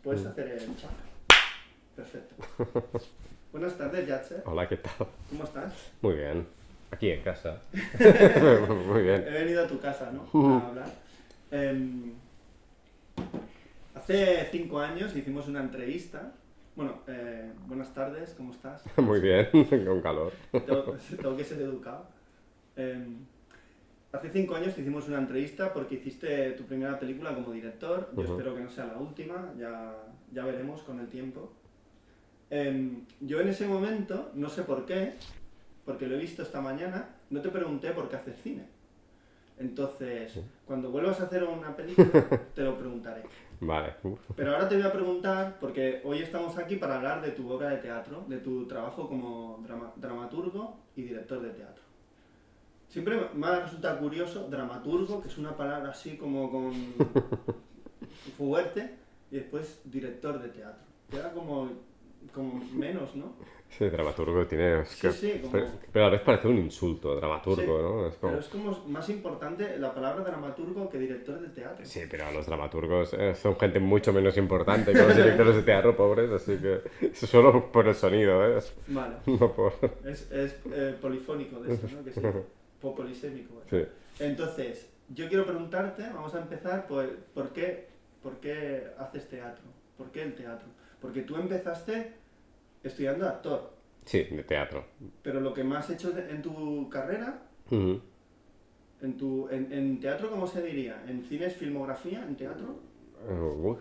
Puedes hacer el chat. Perfecto. Buenas tardes, Yatse. Hola, ¿qué tal? ¿Cómo estás? Muy bien. Aquí en casa. Muy bien. He venido a tu casa, ¿no? A hablar. Em, Hace 5 años hicimos una entrevista. Bueno, buenas tardes, ¿cómo estás? Muy bien, con calor. Tengo que ser educado. Em, Hace 5 años te hicimos una entrevista porque hiciste tu primera película como director. Yo espero que no sea la última, ya veremos con el tiempo. Yo en ese momento, no sé por qué, porque lo he visto esta mañana, no te pregunté por qué haces cine. Entonces, cuando vuelvas a hacer una película, te lo preguntaré. Vale. Pero ahora te voy a preguntar, porque hoy estamos aquí para hablar de tu obra de teatro, de tu trabajo como dramaturgo y director de teatro. Siempre me ha resultado curioso, dramaturgo, que es una palabra así como con fuerte, y después director de teatro. Queda como menos, ¿no? Sí, dramaturgo tiene... Sí, sí, pero a la vez parece un insulto, sí, dramaturgo, ¿no? Es pero como... es como más importante la palabra dramaturgo que director de teatro. Sí, pero los dramaturgos son gente mucho menos importante que los directores de teatro, pobres, así que... Eso solo por el sonido, ¿eh? Vale. No por... Es polifónico de eso, ¿no? Que sí, polisémico. ¿Vale? Sí. Entonces, yo quiero preguntarte, vamos a empezar por qué haces teatro. ¿Por qué el teatro? Porque tú empezaste estudiando actor, Sí, de teatro. pero lo que más has hecho en tu carrera, Ujú. en teatro, ¿cómo se diría? ¿En cine es filmografía? ¿En teatro? Uf.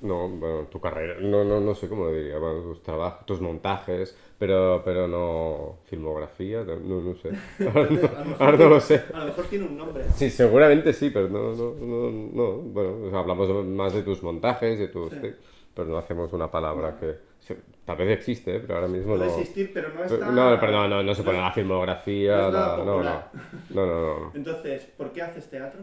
No, bueno, tu carrera, no sé cómo lo diría, bueno, tus trabajos, tus montajes, pero no filmografía, no sé. Entonces, Ahora no lo sé. a lo mejor tiene un nombre. Sí, seguramente sí, pero no, bueno, o sea, hablamos más de tus montajes, de tus, Sí. pero no hacemos una palabra Vale. que tal vez existe, pero ahora mismo Puede no. existir, pero no está... No, pero no se no pone es, la no filmografía, es nada no, popular. no. Entonces, ¿por qué haces teatro?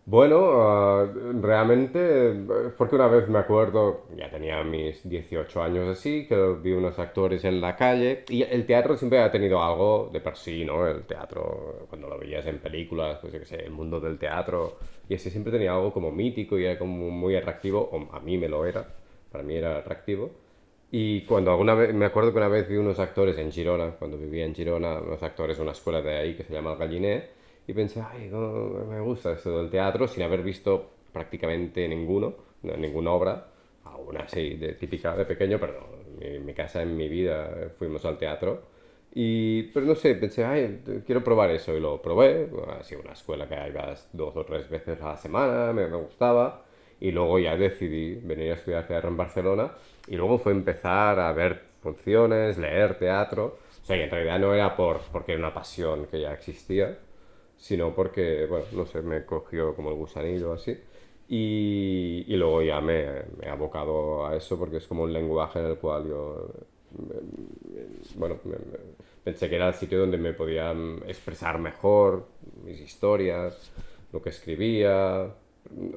Bueno, realmente, porque una vez me acuerdo, ya tenía mis 18 años así, que vi unos actores en la calle y el teatro siempre ha tenido algo de per sí, ¿no? El teatro, cuando lo veías en películas, pues yo qué sé, el mundo del teatro y así siempre tenía algo como mítico y era como muy atractivo, o a mí me lo era, para mí era atractivo. Y cuando alguna vez, me acuerdo que una vez vi unos actores en Girona, cuando vivía en Girona, unos actores de una escuela de ahí que se llama El Galliné, y pensé, ay, no, me gusta esto del teatro, sin haber visto prácticamente ninguna obra, alguna así, de típica de pequeño, pero no, en mi casa, en mi vida, fuimos al teatro. Pero no sé, pensé, ay, quiero probar eso, y lo probé, así una escuela que ibas 2 o 3 veces a la semana, me gustaba, y luego ya decidí venir a estudiar teatro en Barcelona, y luego fue empezar a ver funciones, leer teatro, o sea, y en realidad no era porque era una pasión que ya existía, sino porque, bueno, no sé, me cogió como el gusanillo así. Y luego ya me he abocado a eso porque es como un lenguaje en el cual yo, bueno, pensé que era el sitio donde me podía expresar mejor mis historias, lo que escribía.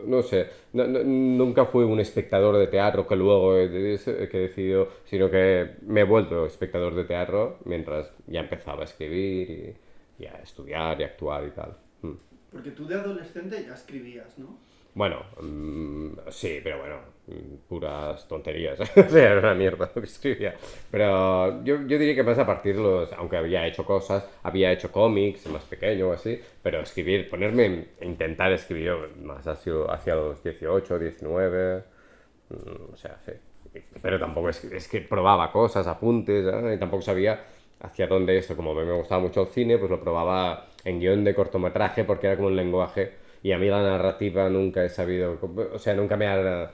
No sé, nunca fui un espectador de teatro que luego que he decidido, sino que me he vuelto espectador de teatro mientras ya empezaba a escribir y a estudiar y actuar y tal. Porque tú de adolescente ya escribías, ¿no? Bueno, sí, pero bueno, puras tonterías. O sea, era una mierda lo que escribía. Pero yo diría que más a partir de los. Aunque había hecho cosas, había hecho cómics más pequeño o así, pero escribir, intentar escribir más hacia los 18, 19. O sea, sí. Pero tampoco es que probaba cosas, apuntes, ¿eh? Y tampoco sabía hacia dónde esto. Como me gustaba mucho el cine, pues lo probaba en guión de cortometraje porque era como un lenguaje. Y a mí la narrativa nunca he sabido. O sea, nunca me ha.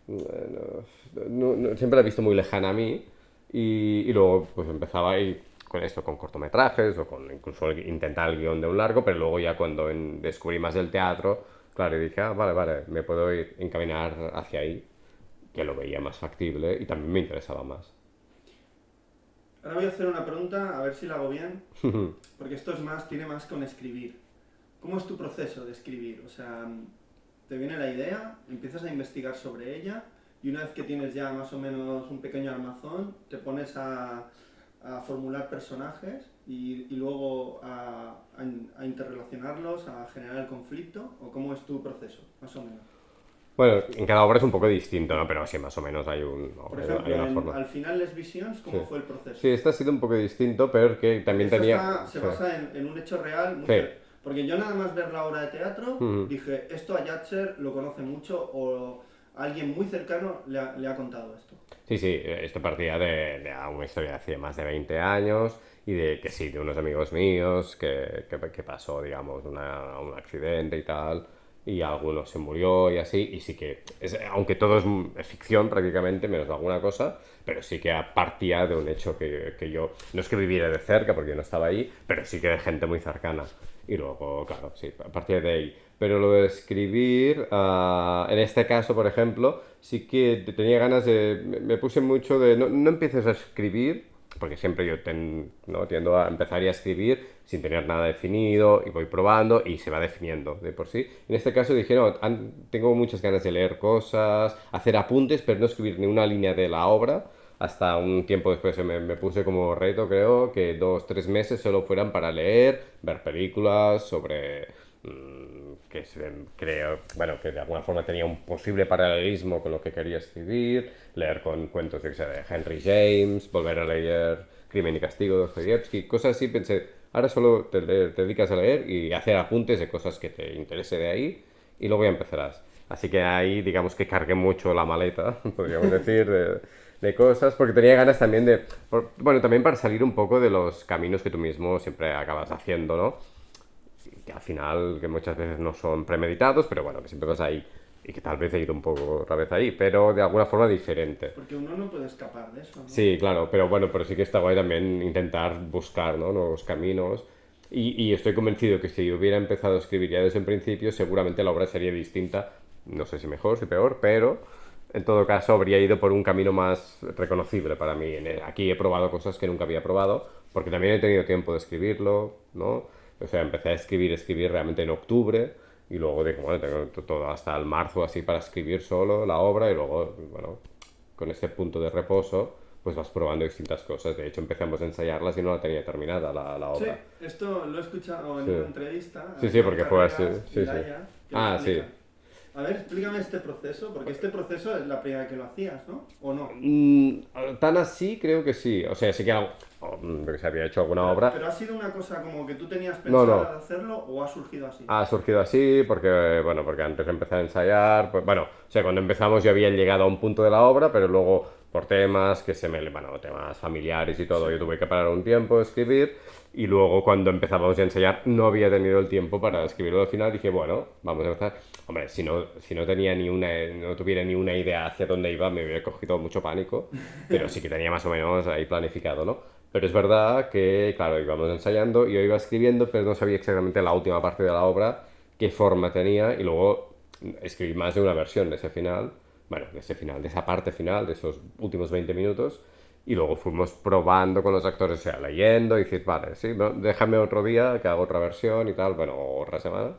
Siempre la he visto muy lejana a mí. Y luego, pues empezaba ahí con esto, con cortometrajes o con incluso intentar el guión de un largo. Pero luego, ya cuando descubrí más del teatro, claro, y dije, vale, me puedo ir encaminar hacia ahí, que lo veía más factible y también me interesaba más. Ahora voy a hacer una pregunta, a ver si la hago bien, porque esto tiene más con escribir. ¿Cómo es tu proceso de escribir? O sea, te viene la idea, empiezas a investigar sobre ella y una vez que tienes ya más o menos un pequeño armazón, te pones a formular personajes y luego a interrelacionarlos, a generar el conflicto, ¿o cómo es tu proceso, más o menos? Bueno, en cada obra es un poco distinto, ¿no? Pero sí, más o menos Por hay ejemplo, una forma. al final Les Visions, Sí. ¿cómo fue el proceso? Sí, esta ha sido un poco distinto, pero que Porque también esto tenía... se Sí. basa en un hecho real muy Sí. cercano. Porque yo nada más ver la obra de teatro, Ujú. dije, esto a Yatcher lo conoce mucho o alguien muy cercano le ha contado esto. Sí, sí, esto partía de una historia de hace más de 20 años y de que sí, de unos amigos míos que pasó, digamos, un accidente y tal, y alguno se murió y así, y sí que, aunque todo es ficción prácticamente, menos de alguna cosa, pero sí que partía de un hecho que yo, no es que viviera de cerca porque yo no estaba ahí, pero sí que de gente muy cercana. Y luego, claro, sí, a partir de ahí. Pero lo de escribir, en este caso, por ejemplo, sí que tenía ganas de... Me puse mucho de... No, no empieces a escribir, porque siempre yo ¿no? tiendo a empezar y a escribir sin tener nada definido y voy probando y se va definiendo de por sí. En este caso dije, no, tengo muchas ganas de leer cosas, hacer apuntes, pero no escribir ni una línea de la obra. Hasta un tiempo después me puse como reto, creo, que 2, 3 meses solo fueran para leer, ver películas sobre creo, bueno, que de alguna forma tenía un posible paralelismo con lo que quería escribir, leer con cuentos yo que sé, de Henry James, volver a leer Crimen y Castigo de Dostoyevsky, cosas así. Pensé, ahora solo te dedicas a leer y hacer apuntes de cosas que te interese de ahí y luego ya empezarás. Así que ahí, digamos que cargué mucho la maleta, podríamos decir, de cosas, porque tenía ganas también bueno, también para salir un poco de los caminos que tú mismo siempre acabas haciendo, ¿no? Que al final, que muchas veces no son premeditados, pero bueno, que siempre vas ahí y que tal vez he ido un poco otra vez ahí, pero de alguna forma diferente. Porque uno no puede escapar de eso, ¿no? Sí, claro, pero bueno, pero sí que está guay también intentar buscar, ¿no? Nuevos caminos. Y estoy convencido que si hubiera empezado a escribir ya desde el principio, seguramente la obra sería distinta. No sé si mejor, si peor, pero en todo caso habría ido por un camino más reconocible para mí. Aquí he probado cosas que nunca había probado, porque también he tenido tiempo de escribirlo, ¿no? O sea, empecé a escribir realmente en octubre y luego de bueno, tengo todo hasta el marzo así para escribir solo la obra y luego, bueno, con este punto de reposo, pues vas probando distintas cosas. De hecho, empezamos a ensayarlas y no la tenía terminada la Sí, obra. esto lo he escuchado en Sí, una entrevista sí, a sí, Joan porque fue así. Carreras y Sí, sí. Laia, que lo Ah, sí. explican. A ver, explícame este proceso, porque este proceso es la primera vez que lo hacías, ¿no? ¿O no? Tan así creo que sí. O sea, sí que, que se había hecho alguna obra. Pero ¿ha sido una cosa como que tú tenías No, pensada de no. hacerlo o ha surgido así? Ha surgido así porque, bueno, porque antes de empezar a ensayar, pues bueno, o sea, cuando empezamos yo había llegado a un punto de la obra, pero luego por temas bueno, temas familiares y todo, Sí. yo tuve que parar un tiempo de escribir y luego cuando empezábamos a ensayar no había tenido el tiempo para escribirlo al final, dije, bueno, vamos a empezar. Hombre, si no tenía no tuviera ni una idea hacia dónde iba, me hubiera cogido mucho pánico, pero sí que tenía más o menos ahí planificado, ¿no? Pero es verdad que, claro, íbamos ensayando, yo iba escribiendo, pero no sabía exactamente la última parte de la obra, qué forma tenía, y luego escribí más de una versión de ese final, bueno, de ese final, de esa parte final, de esos últimos 20 minutos, y luego fuimos probando con los actores, o sea, leyendo, y decir, vale, sí, no, déjame otro día que hago otra versión y tal, bueno, otra semana.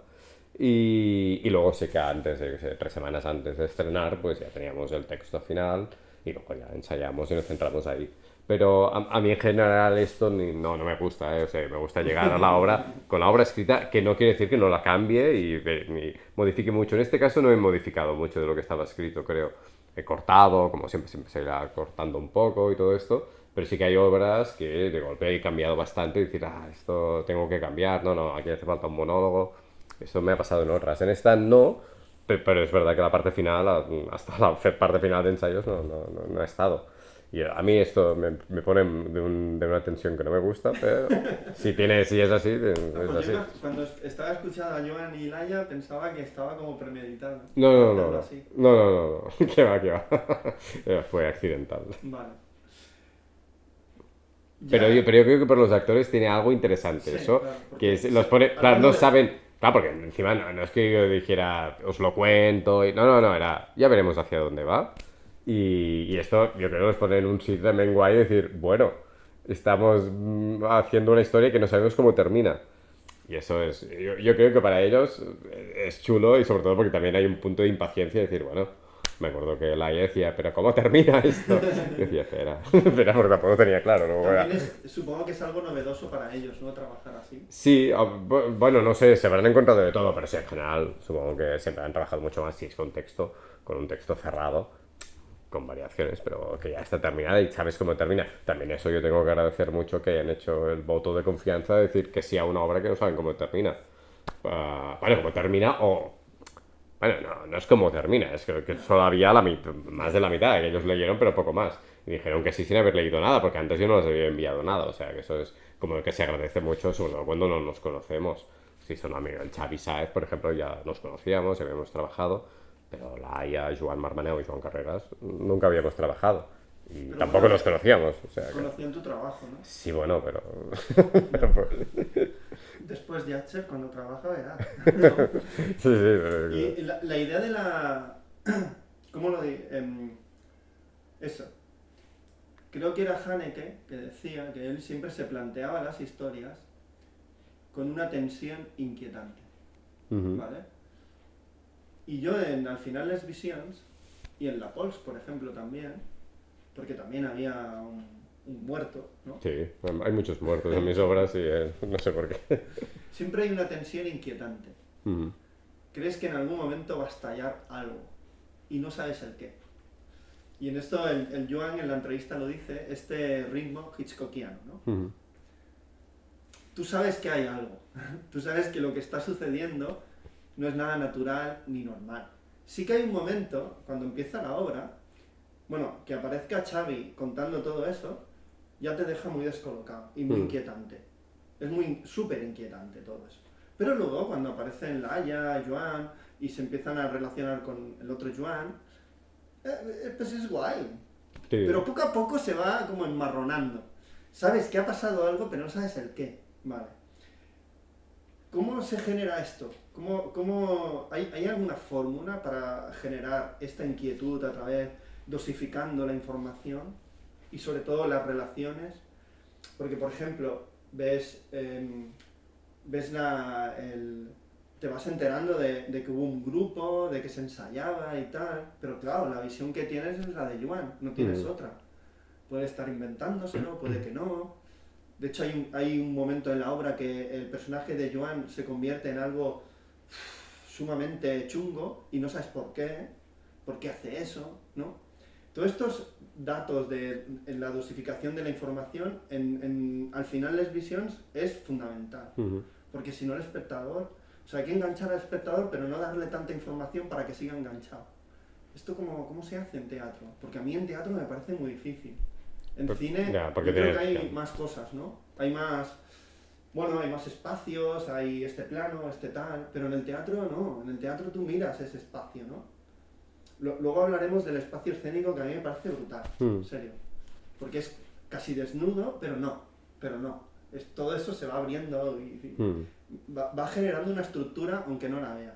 Y luego sí que antes, de, 3 semanas antes de estrenar, pues ya teníamos el texto final y luego ya ensayamos y nos centramos ahí. Pero a mí en general esto no me gusta, ¿eh? O sea, me gusta llegar a la obra con la obra escrita, que no quiere decir que no la cambie y modifique mucho. En este caso no he modificado mucho de lo que estaba escrito, creo. He cortado, como siempre se irá cortando un poco y todo esto, pero sí que hay obras que de golpe he cambiado bastante y decir, esto tengo que cambiar, no, aquí hace falta un monólogo. Esto me ha pasado en otras. En esta no, pero es verdad que la parte final, hasta la parte final de ensayos no ha estado. Y a mí esto me pone de una tensión que no me gusta, pero si es así, es Pues así. yo cuando estaba escuchando a Joan y Laia pensaba que estaba como premeditado. No. Hacerlo así. No. ¿Qué va, qué va? Fue accidental. Vale. Pero Ya. yo creo que por los actores tiene algo interesante Sí, eso, claro. que Porque los pone, claro, hablando no de... saben, claro, porque encima no es que yo dijera, os lo cuento, no, era, ya veremos hacia dónde va. Y esto yo creo que los pone en un sitio también guay y decir, bueno, estamos haciendo una historia que no sabemos cómo termina. Y eso yo creo que para ellos es chulo y sobre todo porque también hay un punto de impaciencia de decir, bueno, Me acuerdo que la decía, ¿pero cómo termina esto? Y decía, espera, espera, porque tampoco tenía claro. ¿No? También supongo que es algo novedoso para ellos, ¿no? Trabajar así. Sí, bueno, no sé, se habrán encontrado de todo, pero sí, en general, supongo que siempre han trabajado mucho más si es con un texto cerrado, con variaciones, pero que ya está terminada y sabes cómo termina. También eso yo tengo que agradecer mucho que hayan hecho el voto de confianza de decir que sí a una obra que no saben cómo termina. Bueno, cómo termina o... Bueno, no es como termina, es que solo había más de la mitad, que ellos leyeron, pero poco más. Y dijeron que sí sin haber leído nada, porque antes yo no les había enviado nada. O sea, que eso es como que se agradece mucho, sobre todo cuando no nos conocemos. Si son amigos, el Xavi Sáez, por ejemplo, ya nos conocíamos, ya habíamos trabajado, pero la Aya, Joan Marmaneu y Joan Carreras nunca habíamos trabajado. Y Pero tampoco bueno, nos conocíamos. O sea, conocían tu trabajo, ¿no? sí, bueno, pero... Después de Atcher, cuando trabaja, verás. ¿No? Sí, pero... Y la idea de la... ¿Cómo lo digo? Eso. Creo que era Haneke que decía que él siempre se planteaba las historias con una tensión inquietante. ¿Vale? Y yo al final Les Visions, y en La Pols, por ejemplo, también, porque también había un muerto, ¿no? Sí, hay muchos muertos en mis obras y no sé por qué. Siempre hay una tensión inquietante. Crees que en algún momento va a estallar algo y no sabes el qué. Y en esto el Joan en la entrevista lo dice, este ritmo hitchcockiano, ¿no? Tú sabes que hay algo, tú sabes que lo que está sucediendo no es nada natural ni normal. Sí que hay un momento, cuando empieza la obra, bueno, que aparezca Xavi contando todo eso, ya te deja muy descolocado y muy inquietante. Es muy súper inquietante todo eso. Pero luego, cuando aparecen Laia, Joan, y se empiezan a relacionar con el otro Joan, pues es guay. Sí. Pero poco a poco se va como enmarronando. Sabes que ha pasado algo, pero no sabes el qué. Vale. ¿Cómo se genera esto? ¿Hay alguna fórmula para generar esta inquietud a través, dosificando la información y sobre todo las relaciones? Porque, por ejemplo, te vas enterando de que hubo un grupo, de que se ensayaba y tal, pero claro, la visión que tienes es la de Joan, no tienes otra. Puede estar inventándoselo, puede que no. De hecho, hay un momento en la obra que el personaje de Joan se convierte en algo sumamente chungo y no sabes por qué hace eso, ¿no? Todos estos datos en la dosificación de la información, al final Les Visions es fundamental. Porque si no el espectador, o sea, hay que enganchar al espectador, pero no darle tanta información para que siga enganchado. ¿Esto cómo se hace en teatro? Porque a mí en teatro me parece muy difícil. En cine yo creo que hay más cosas, ¿no? Hay más espacios, hay este plano, este tal, pero en el teatro no, en el teatro tú miras ese espacio, ¿no? Luego hablaremos del espacio escénico, que a mí me parece brutal, en serio. Porque es casi desnudo, pero no. Todo eso se va abriendo y va generando una estructura aunque no la veas.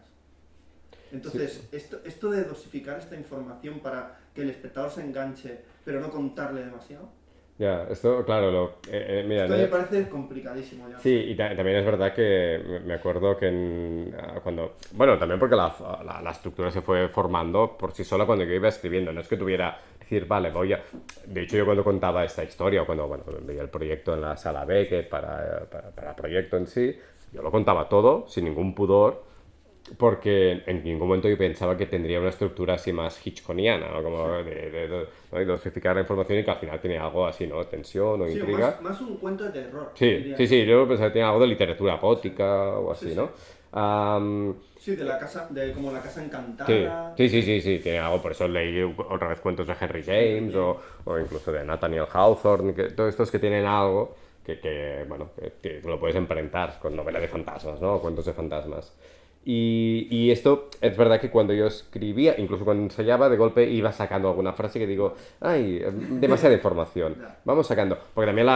Entonces, sí. Esto de dosificar esta información para que el espectador se enganche, pero no contarle demasiado. Ya, esto, claro, mira, esto me parece complicadísimo ya. Sí, y también es verdad que me acuerdo que cuando... Bueno, también porque la estructura se fue formando por sí sola cuando yo iba escribiendo. No es que tuviera... decir, vale, voy a... De hecho, yo cuando contaba esta historia, o cuando veía el proyecto en la sala B, que para el proyecto en sí, yo lo contaba todo, sin ningún pudor, porque en ningún momento yo pensaba que tendría una estructura así más hitchcockiana, ¿no? Como de dosificar la información y que al final tenía algo así, ¿no? Tensión o intriga. Más un cuento de terror. Sí, yo pensaba que tenía algo de literatura gótica o así, ¿no? Sí, como la casa encantada. Sí, tiene algo, por eso leí otra vez cuentos de Henry James o incluso de Nathaniel Hawthorne, todos estos que tienen algo que lo puedes emparentar con novela de fantasmas, ¿no? O cuentos de fantasmas. Y esto es verdad que cuando yo escribía, incluso cuando ensayaba, de golpe iba sacando alguna frase que digo, ay, demasiada información, vamos sacando. Porque también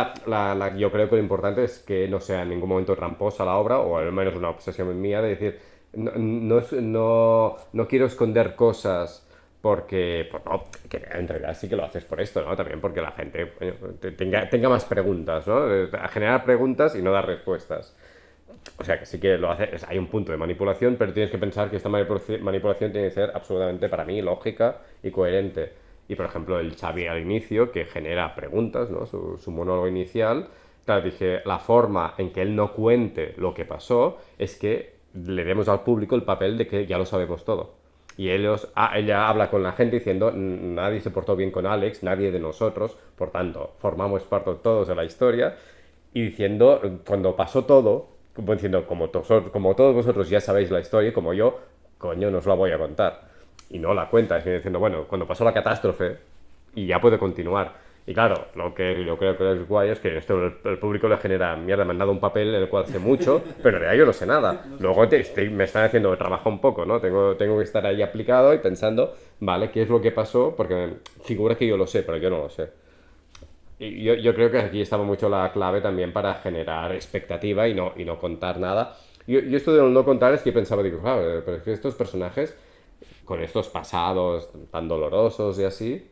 yo creo que lo importante es que no sea en ningún momento tramposa la obra, o al menos una obsesión mía de decir, no quiero esconder cosas porque, pues no, que en realidad sí que lo haces por esto, ¿no? También porque la gente tenga más preguntas, ¿no? A generar preguntas y no dar respuestas. O sea, que sí que lo hace, hay un punto de manipulación, pero tienes que pensar que esta manipulación tiene que ser absolutamente, para mí, lógica y coherente. Y, por ejemplo, el Xavi al inicio, que genera preguntas, ¿no? Su monólogo inicial, claro, dije, la forma en que él no cuente lo que pasó es que le demos al público el papel de que ya lo sabemos todo. Y ella habla con la gente diciendo, nadie se portó bien con Alex, nadie de nosotros, por tanto, formamos parte todos de la historia, y diciendo, cuando pasó todo, como diciendo, como todos vosotros ya sabéis la historia, como yo, coño, no os la voy a contar. Y no la cuenta, es diciendo, bueno, cuando pasó la catástrofe, y ya puede continuar. Y claro, lo que yo creo que es guay es que esto el público le genera, mierda, me han dado un papel en el cual sé mucho, pero en realidad yo no sé nada. Luego me están haciendo trabajar un poco, ¿no? Tengo que estar ahí aplicado y pensando, vale, ¿qué es lo que pasó? Porque figura que yo lo sé, pero yo no lo sé. Y yo creo que aquí estaba mucho la clave también para generar expectativa y no contar nada. Yo esto de no contar es que pensaba, digo, claro, pero es que estos personajes, con estos pasados tan dolorosos y así,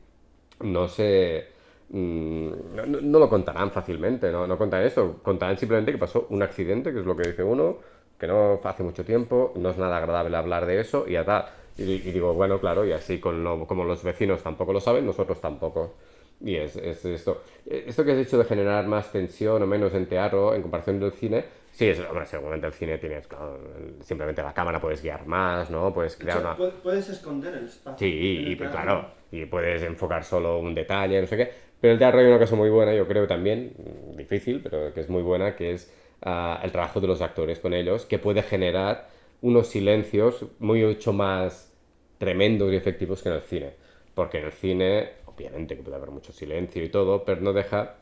no sé, no lo contarán fácilmente, ¿no? No contarán esto, contarán simplemente que pasó un accidente, que es lo que dice uno, que no fue hace mucho tiempo, no es nada agradable hablar de eso y ya está. Y digo, bueno, claro, y así como los vecinos tampoco lo saben, nosotros tampoco. Y es esto. Esto que has hecho de generar más tensión o menos en teatro en comparación del cine, sí, hombre, seguramente el cine tienes, claro, simplemente la cámara puedes guiar más, ¿no? Puedes De crear hecho, una... puedes esconder el espacio. Sí, En el y pues, teatro, claro, y puedes enfocar solo un detalle, no sé qué. Pero el teatro hay una cosa muy buena, yo creo también, difícil, pero que es muy buena, que es el trabajo de los actores con ellos, que puede generar unos silencios mucho más tremendos y efectivos que en el cine. Porque en el cine, obviamente que puede haber mucho silencio y todo, pero no deja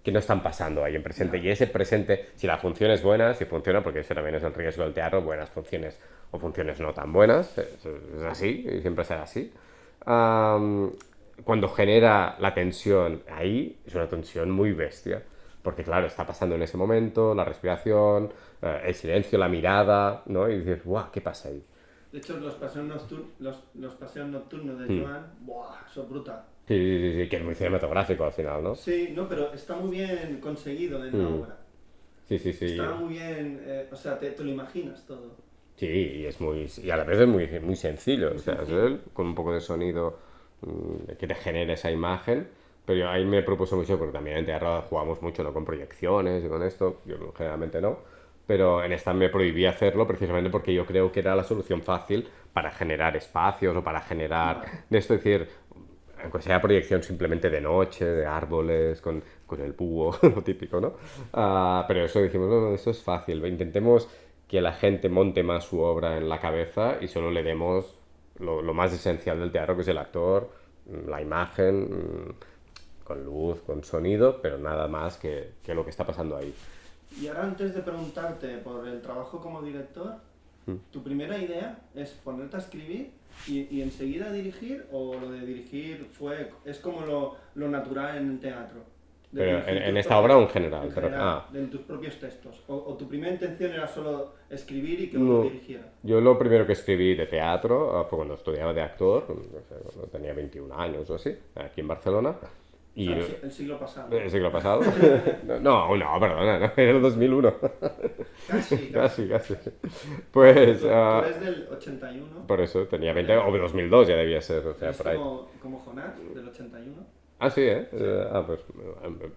que no están pasando ahí en presente. ya. Y ese presente, si la función es buena, si funciona, porque ese también es el riesgo del teatro, buenas funciones o funciones no tan buenas, es así, y siempre será así. Am, Cuando genera la tensión ahí, es una tensión muy bestia. Porque claro, está pasando en ese momento, la respiración, el silencio, la mirada, ¿no? Y dices, ¡guau! ¿Qué pasa ahí? De hecho, los paseos nocturnos de Joan, ¡buah! Son brutal. Sí, sí, sí, sí, que es muy cinematográfico al final, ¿no? Sí, no, pero está muy bien conseguido en la obra. Sí, sí, sí. Está muy bien, o sea, te lo imaginas todo. Sí, y a la vez es muy sencillo, o Muy sea, es sencillo. él con un poco de sonido que te genere esa imagen, pero ahí me propuso mucho, porque también en teatro jugamos mucho, ¿no? Con proyecciones y con esto, yo generalmente no, pero en esta me prohibí hacerlo precisamente porque yo creo que era la solución fácil para generar espacios o para generar, Vale. de esto decir, aunque sea proyección simplemente de noche, de árboles, con el búho, lo típico, ¿no? Pero eso dijimos, no, no, eso es fácil, intentemos que la gente monte más su obra en la cabeza y solo le demos lo más esencial del teatro, que es el actor, la imagen, con luz, con sonido, pero nada más que lo que está pasando ahí. Y ahora antes de preguntarte por el trabajo como director, ¿tu primera idea es ponerte a escribir y enseguida dirigir o lo de dirigir es como lo natural en el teatro? De Pero dirigir en tus esta obra o en propios- general. En general, de tus propios textos. O tu primera intención era solo escribir y que uno No. dirigiera. Yo lo primero que escribí de teatro fue cuando estudiaba de actor, no sé, cuando tenía 21 años o así, aquí en Barcelona. O Y sea, el siglo pasado. el siglo pasado. No, perdona, no, era el 2001. Casi, Casi, casi. Pues, Tú eres del 81. por eso tenía 20, o 2002 ya debía ser, o sea, Es por ahí. como Jonás, del 81. Ah, sí, ¿eh? Pues,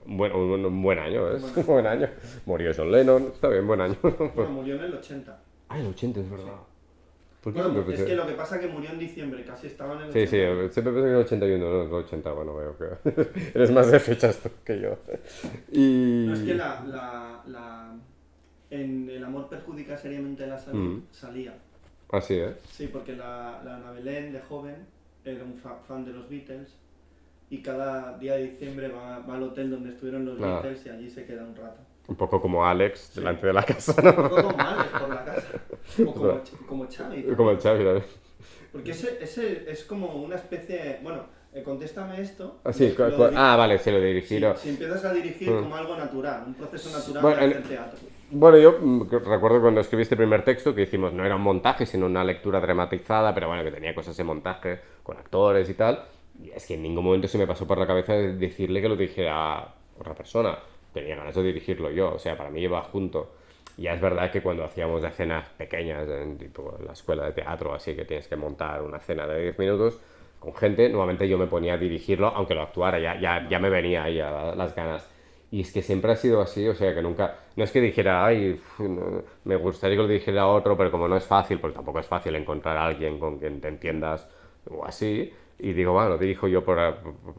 un buen año, ¿eh? Un buen año. Murió John Lennon, está bien, buen año. Bueno, murió en el 80. Ah, el 80, es verdad. ¿Por qué Bueno, siempre es pensé? que lo que pasa es que murió en diciembre, casi estaba en el Sí, sí, 80. siempre pensé en el 81, no, el 80, bueno, veo que eres más de fechas tú que yo. Y... No, es que en El amor perjudica seriamente la salud salía. Así, ¿eh? Sí, porque la Ana Belén, de joven, era un fan de los Beatles y cada día de diciembre va al hotel donde estuvieron los Ah. Beatles y allí se queda un rato. Un poco como Alex Sí. delante de la casa, Un ¿no? poco males por la casa. O como Xavi. también. Como el Xavi también. Porque ese es como una especie... Bueno, contéstame esto. Ah, sí, Lo vale, sí, lo de dirigir. si empiezas a dirigir como algo natural, un proceso natural Bueno, de hacer teatro. Bueno, yo recuerdo cuando escribí este primer texto que hicimos, no era un montaje, sino una lectura dramatizada, pero bueno, que tenía cosas de montaje con actores y tal. Y es que en ningún momento se me pasó por la cabeza decirle que lo dirigiera otra persona. Tenía ganas de dirigirlo yo, o sea, para mí iba junto. Ya es verdad que cuando hacíamos escenas pequeñas, en, tipo en la escuela de teatro, así que tienes que montar una escena de 10 minutos con gente, normalmente yo me ponía a dirigirlo, aunque lo actuara, ya me venía ahí a las ganas. Y es que siempre ha sido así, o sea que nunca, no es que dijera, ay, me gustaría que lo dirigiera otro, pero como no es fácil, porque tampoco es fácil encontrar a alguien con quien te entiendas o así, y digo, bueno, lo dirijo yo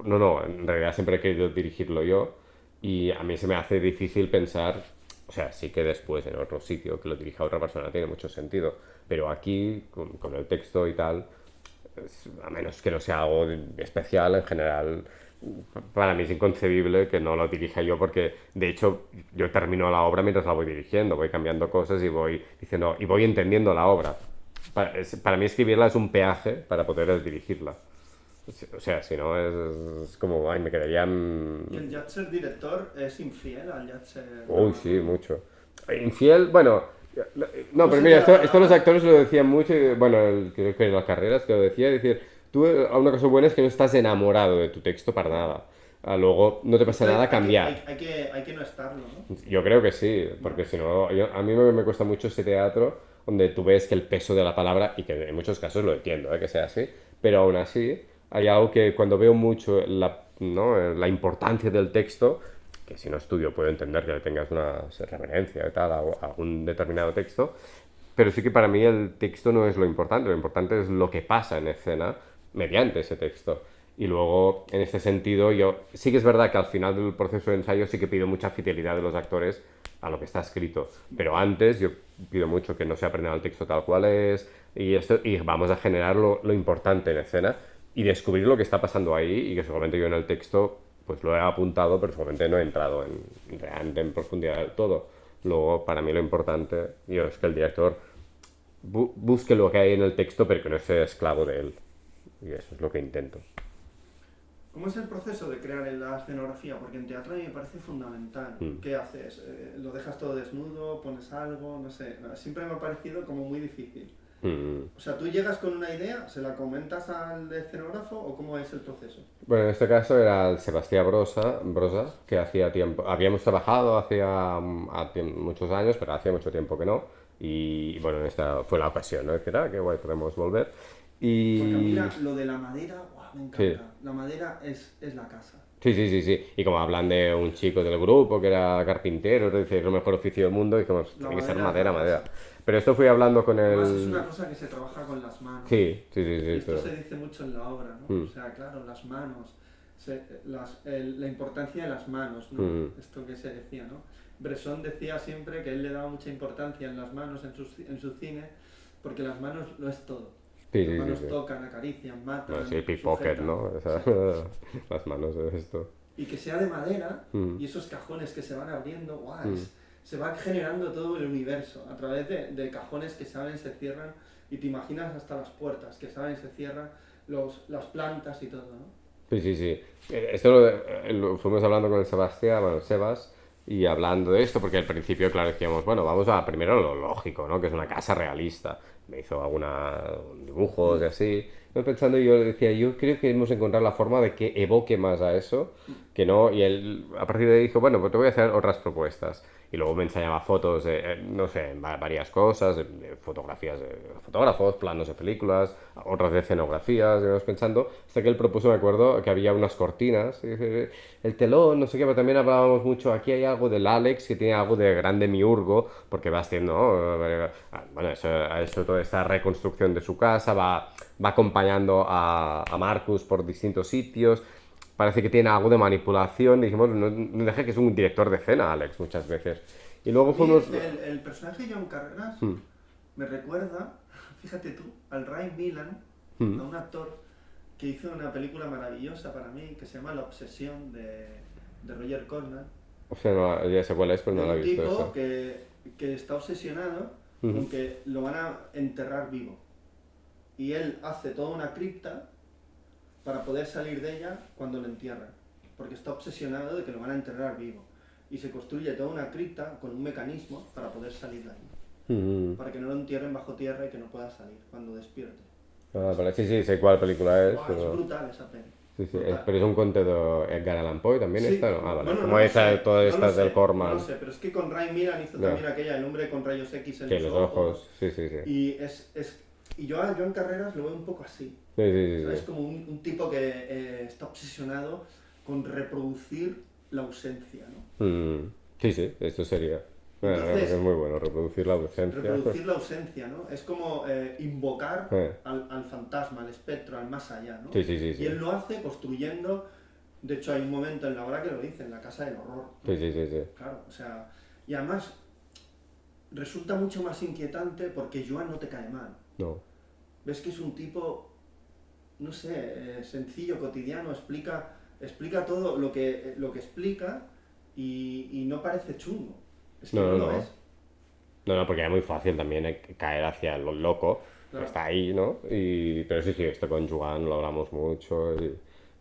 No, no, en realidad siempre he querido dirigirlo yo, y a mí se me hace difícil pensar, o sea, sí que después en otro sitio que lo dirija otra persona tiene mucho sentido, pero aquí, con el texto y tal, a menos que no sea algo especial, en general, para mí es inconcebible que no lo dirija yo porque, de hecho, yo termino la obra mientras la voy dirigiendo, voy cambiando cosas y voy diciendo, y voy entendiendo la obra. Para mí escribirla es un peaje para poder dirigirla. O sea, si no es como, ay, me quedaría... ¿Y el Yatser director es infiel al Yatser Uy, sí, dramaturgo? mucho. Infiel, bueno... No, ¿Cómo pero mira, sería la esto los palabra? actores lo decían mucho, y, bueno, creo que en las carreras que lo decía, decir, tú una cosa buena es que no estás enamorado de tu texto para nada. Luego no te pasa Esto nada cambiar. hay que no estarlo, ¿no? Yo creo que sí, porque Vale. si no, a mí me cuesta mucho ese teatro donde tú ves que el peso de la palabra, y que en muchos casos lo entiendo, que sea así, pero aún así hay algo que cuando veo mucho ¿no? la importancia del texto, que si no estudio puedo entender que le tengas una reverencia y tal a algún determinado texto, pero sí que para mí el texto no es lo importante es lo que pasa en escena mediante ese texto. Y luego, en este sentido, yo sí que es verdad que al final del proceso de ensayo sí que pido mucha fidelidad de los actores a lo que está escrito. Pero antes yo pido mucho que no se aprenda el texto tal cual es y vamos a generar lo importante en escena y descubrir lo que está pasando ahí y que seguramente yo en el texto pues lo he apuntado, pero seguramente no he entrado realmente en profundidad del todo. Luego, para mí lo importante yo, es que el director busque lo que hay en el texto, pero que no sea esclavo de él. Y eso es lo que intento. ¿Cómo es el proceso de crear la escenografía? Porque en teatro a mí me parece fundamental. Mm. ¿Qué haces? ¿Lo dejas todo desnudo? ¿Pones algo? No sé. Siempre me ha parecido como muy difícil. Mm. O sea, tú llegas con una idea, ¿se la comentas al escenógrafo o cómo es el proceso? Bueno, en este caso era el Sebastián Brosa, que hacía tiempo, habíamos trabajado hacía muchos años, pero hacía mucho tiempo que no. Y bueno, esta fue la ocasión, ¿no? Que qué guay, podemos volver. Porque a mí Y lo de la madera, ¡guau! Me sí, encanta. La madera es la casa. sí, sí, sí, sí. Y como hablan de un chico del grupo que era carpintero, te dice que es el mejor oficio del mundo, y como La tiene que ser madera es madera, la madera. casa. Pero esto fui hablando con Además es el... una cosa que se trabaja con las manos. Sí, sí, sí, Y sí, esto pero... se dice mucho en la obra, ¿no? O Mm, sea, claro, las manos, la importancia de las manos, ¿no? mm. Esto que se decía, ¿no? Bresson decía siempre que él le daba mucha importancia en las manos en su cine, porque las manos lo es todo. Sí, Las sí, sí, manos sí. tocan, acarician, Bueno, matan, sí, pickpocket, sujetan. ¿no? O sea, Sí. las manos de esto. Y que sea de madera Mm, y esos cajones que se van abriendo, ¡guau! mm. Se va generando todo el universo a través de cajones que se abren y se cierran y te imaginas hasta las puertas que se abren y se cierran, las plantas y todo, ¿no? Sí, sí, sí. Esto lo fuimos hablando con el Sebastián, bueno, Sebas, y hablando de esto, porque al principio, claro, decíamos, bueno, vamos a primero lo lógico, ¿no? Que es una casa realista. Me hizo algunos dibujos y así. Yo pensando, yo le decía, yo creo que hemos encontrado la forma de que evoque más a eso, que no. Y él, a partir de ahí, dijo, bueno, pues te voy a hacer otras propuestas. Y luego me enseñaba fotos de, no sé, varias cosas, de fotografías de fotógrafos, planos de películas, otras de escenografías, y íbamos pensando, hasta que él propuso, me acuerdo, que había unas cortinas, y dice, el telón, no sé qué, pero también hablábamos mucho, aquí hay algo del Alex que tiene algo de grande miurgo, porque va haciendo, ¿no? Bueno, eso, ha hecho toda esta reconstrucción de su casa, va acompañando a Marcus por distintos sitios, parece que tiene algo de manipulación. Dijimos, no, no deje que es un director de escena, Alex, muchas veces. Y A luego mí fuimos... el personaje John Carreras Hmm, me recuerda, fíjate tú, al Ray Milland, hmm. a un actor que hizo una película maravillosa para mí que se llama La Obsesión de Roger Corman, O sea, no, ya sé cuál es, pero de no la he un visto tipo esa. que está obsesionado Ujú. con que lo van a enterrar vivo. Y él hace toda una cripta para poder salir de ella cuando lo entierran, porque está obsesionado de que lo van a enterrar vivo. Y se construye toda una cripta con un mecanismo para poder salir de ahí, Ujú. para que no lo entierren bajo tierra y que no pueda salir cuando despierte. Ah, vale, sí, sí, sé cuál película es, ¡Buah! Es pero... brutal esa peli. Sí, sí, Brutal. pero es un conte de Edgar Allan Poe también Sí, esta, ¿no? Ah, vale. bueno, Como no lo esa, sé, todas no lo estas sé, del Corman. no lo sé, pero es que con Ray Milland hizo Ya. también aquella, El hombre con rayos X en Sí, los los ojos. ojos, sí, sí, sí. Y y yo en Carreras lo veo un poco así. Sí, sí, sí, ¿Sabes? sí. Como un tipo que está obsesionado con reproducir la ausencia, ¿no? Sí, sí, esto sería. Bueno, es Entonces, muy bueno reproducir la ausencia. reproducir la ausencia, ¿no? Es como invocar Eh, al fantasma, al espectro, al más allá, ¿no? Sí, sí, sí, Y él sí. lo hace construyendo, de hecho hay un momento en la obra que lo dice, en la casa del horror, ¿no? Sí, sí, sí, sí. Claro, o sea, y además resulta mucho más inquietante porque Joan no te cae mal. No. Ves que es un tipo, no sé, sencillo, cotidiano, explica todo lo que explica y no parece chungo. Es que No, no no, lo no. es. No, no, porque era muy fácil también caer hacia lo loco. Claro. Está ahí, ¿no? Pero sí, sí, esto con Joan lo hablamos mucho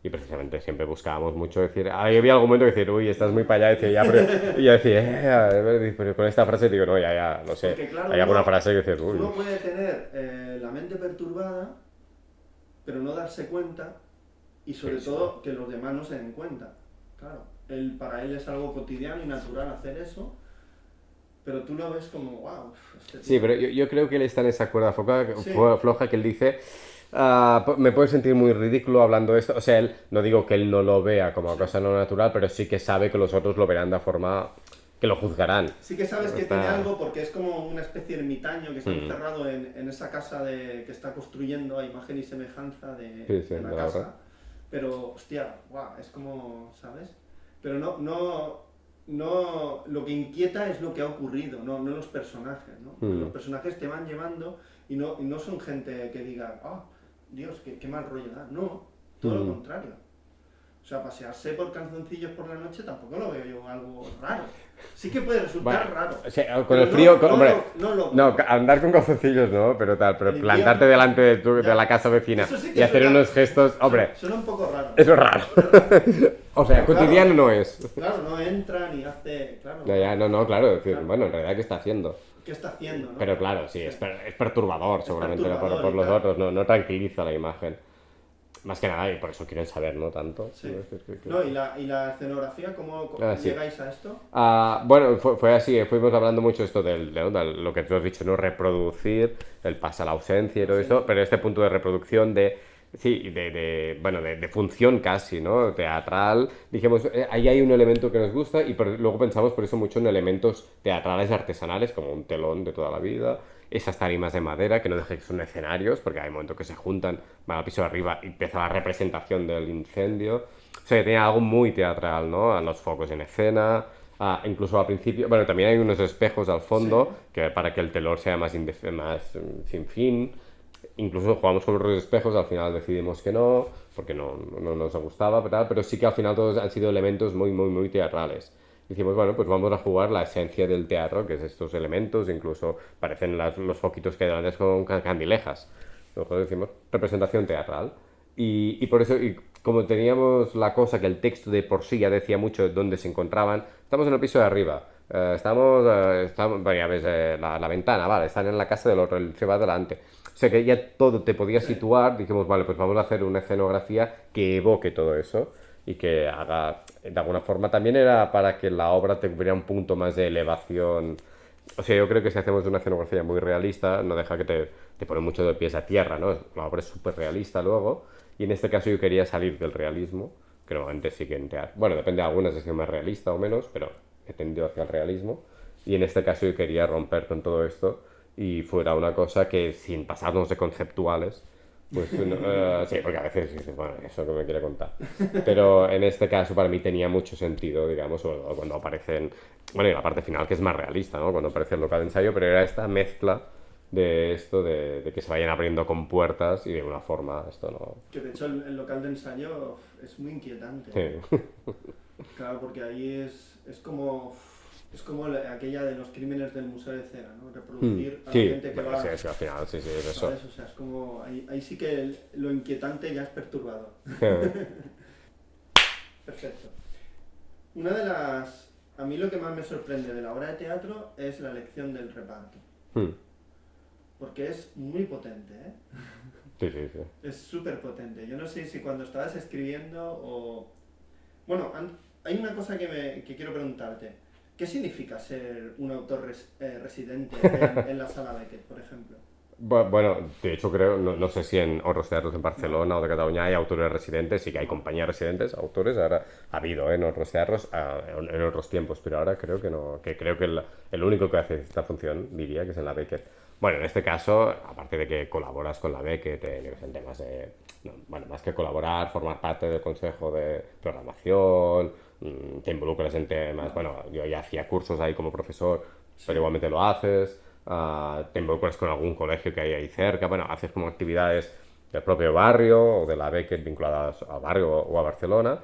y precisamente siempre buscábamos mucho decir. Ahí había algún momento que decir, uy, estás muy para allá. Decía, ya, pero, y yo decía, pero con esta frase digo, no, ya, ya, no sé. Porque claro, Hay alguna frase que dices, uy. uno puede tener la mente perturbada, pero no darse cuenta y sobre Sí, sí. todo que los demás no se den cuenta. Claro, para él es algo cotidiano y natural hacer eso, pero tú lo ves como, wow, este Sí, tío. pero yo creo que él está en esa cuerda Sí, floja que él dice, me puedo sentir muy ridículo hablando de esto. O sea, él, no digo que él no lo vea como sí. cosa no natural, pero sí que sabe que los otros lo verán de forma que lo juzgarán. Sí que sabes que Está- tiene algo porque es como una especie de ermitaño que está encerrado en esa casa que está construyendo a imagen y semejanza Sí, sí, de la de la obra. casa. Pero, hostia, guau, es como, ¿sabes? Pero no, lo que inquieta es lo que ha ocurrido, no los personajes, ¿no? Los personajes te van llevando y no son gente que diga, ah, Dios, qué mal rollo da. No, todo lo contrario. O sea, pasearse por calzoncillos por la noche tampoco lo veo yo algo raro. Sí que puede resultar Bueno, raro. o sea, con pero el frío, no hombre, no loco. no, andar con calzoncillos no, pero tal, pero En plantarte invierno, delante de ya. la casa vecina Eso sí que y hacer suena- unos gestos, hombre, Suena un poco raro. eso es raro. O sea, Claro. cotidiano no es. Claro, no entra ni hace. Claro. No, ya, no, claro, decir, Claro. bueno, en realidad, ¿qué está haciendo? ¿Qué está haciendo, no? Pero claro, sí, es perturbador, seguramente, perturbador por y los tal. otros, no tranquiliza la imagen. Más que nada, y por eso quieren saber, ¿no? Tanto. Sí. ¿No? Es que- No, y la escenografía, ¿cómo Sí. llegáis a esto? Bueno, fue así, fuimos hablando mucho esto de lo que tú has dicho, ¿no? Reproducir, el pasa a la ausencia y todo esto, pero este punto de reproducción bueno, de función casi, ¿no? Teatral. Dijimos, ahí hay un elemento que nos gusta y luego pensamos por eso mucho en elementos teatrales artesanales, como un telón de toda la vida, esas tarimas de madera que no dejen que son escenarios, porque hay momentos que se juntan, van al piso de arriba y empieza la representación del incendio. O sea, que tenía algo muy teatral, ¿no? A los focos en escena, incluso al principio, bueno, también hay unos espejos al fondo que para que el telón sea más sin fin. Incluso jugamos con los espejos, al final decidimos que no, porque no nos gustaba, ¿verdad? Pero sí que al final todos han sido elementos muy, muy, muy teatrales. Dijimos, bueno, pues vamos a jugar la esencia del teatro, que es estos elementos, incluso parecen los foquitos que hay delante con candilejas. Nosotros decimos representación teatral. Y por eso, y como teníamos la cosa que el texto de por sí ya decía mucho de dónde se encontraban, estamos en el piso de arriba. Bueno, ya ves, la ventana, vale, están en la casa del otro, el se va adelante. O sea que ya todo te podía situar, dijimos, vale, pues vamos a hacer una escenografía que evoque todo eso y que haga, de alguna forma también era para que la obra tuviera un punto más de elevación. O sea, yo creo que si hacemos una escenografía muy realista, no deja que te pone mucho de pies a tierra, ¿no? La obra es súper realista luego, y en este caso yo quería salir del realismo, que normalmente sí que en teatro, bueno, depende de algunas, es más realista o menos, pero he tendido hacia el realismo, y en este caso yo quería romper con todo esto y fuera una cosa que sin pasarnos de conceptuales, pues sí, porque a veces dices, bueno, eso que me quiere contar. Pero en este caso para mí tenía mucho sentido, digamos, o cuando aparecen, bueno, y la parte final que es más realista, ¿no? Cuando aparece el local de ensayo, pero era esta mezcla de esto, de que se vayan abriendo con puertas y de una forma, esto no... Que de hecho el local de ensayo es muy inquietante. Sí. Claro, porque ahí es como aquella de los crímenes del Museo de Cera, ¿no? Reproducir a la Sí, gente que bueno, va... sí, es que al final, sí, es eso. ¿Sabes? O sea, es como... Ahí sí que lo inquietante ya es perturbador. Perfecto. Una de las... A mí lo que más me sorprende de la obra de teatro es la elección del reparto. Hmm. Porque es muy potente, ¿eh? Sí, sí, sí. Es súper potente. Yo no sé si cuando estabas escribiendo o... Bueno, hay una cosa que quiero preguntarte. ¿Qué significa ser un autor residente en la sala Beckett, por ejemplo? Bueno, de hecho creo, no sé si en otros teatros en Barcelona o de Cataluña hay autores residentes, sí que hay compañías residentes, autores, ahora ha habido en otros teatros, en otros tiempos, pero ahora creo que no, que creo que el único que hace esta función, diría, que es en la Beckett. Bueno, en este caso, aparte de que colaboras con la Beckett en temas de, no, bueno, más que colaborar, formar parte del consejo de programación, te involucras en temas, bueno, yo ya hacía cursos ahí como profesor, pero Sí. igualmente lo haces. Te involucras con algún colegio que hay ahí cerca, bueno, haces como actividades del propio barrio o de la Beckett vinculadas al barrio o a Barcelona.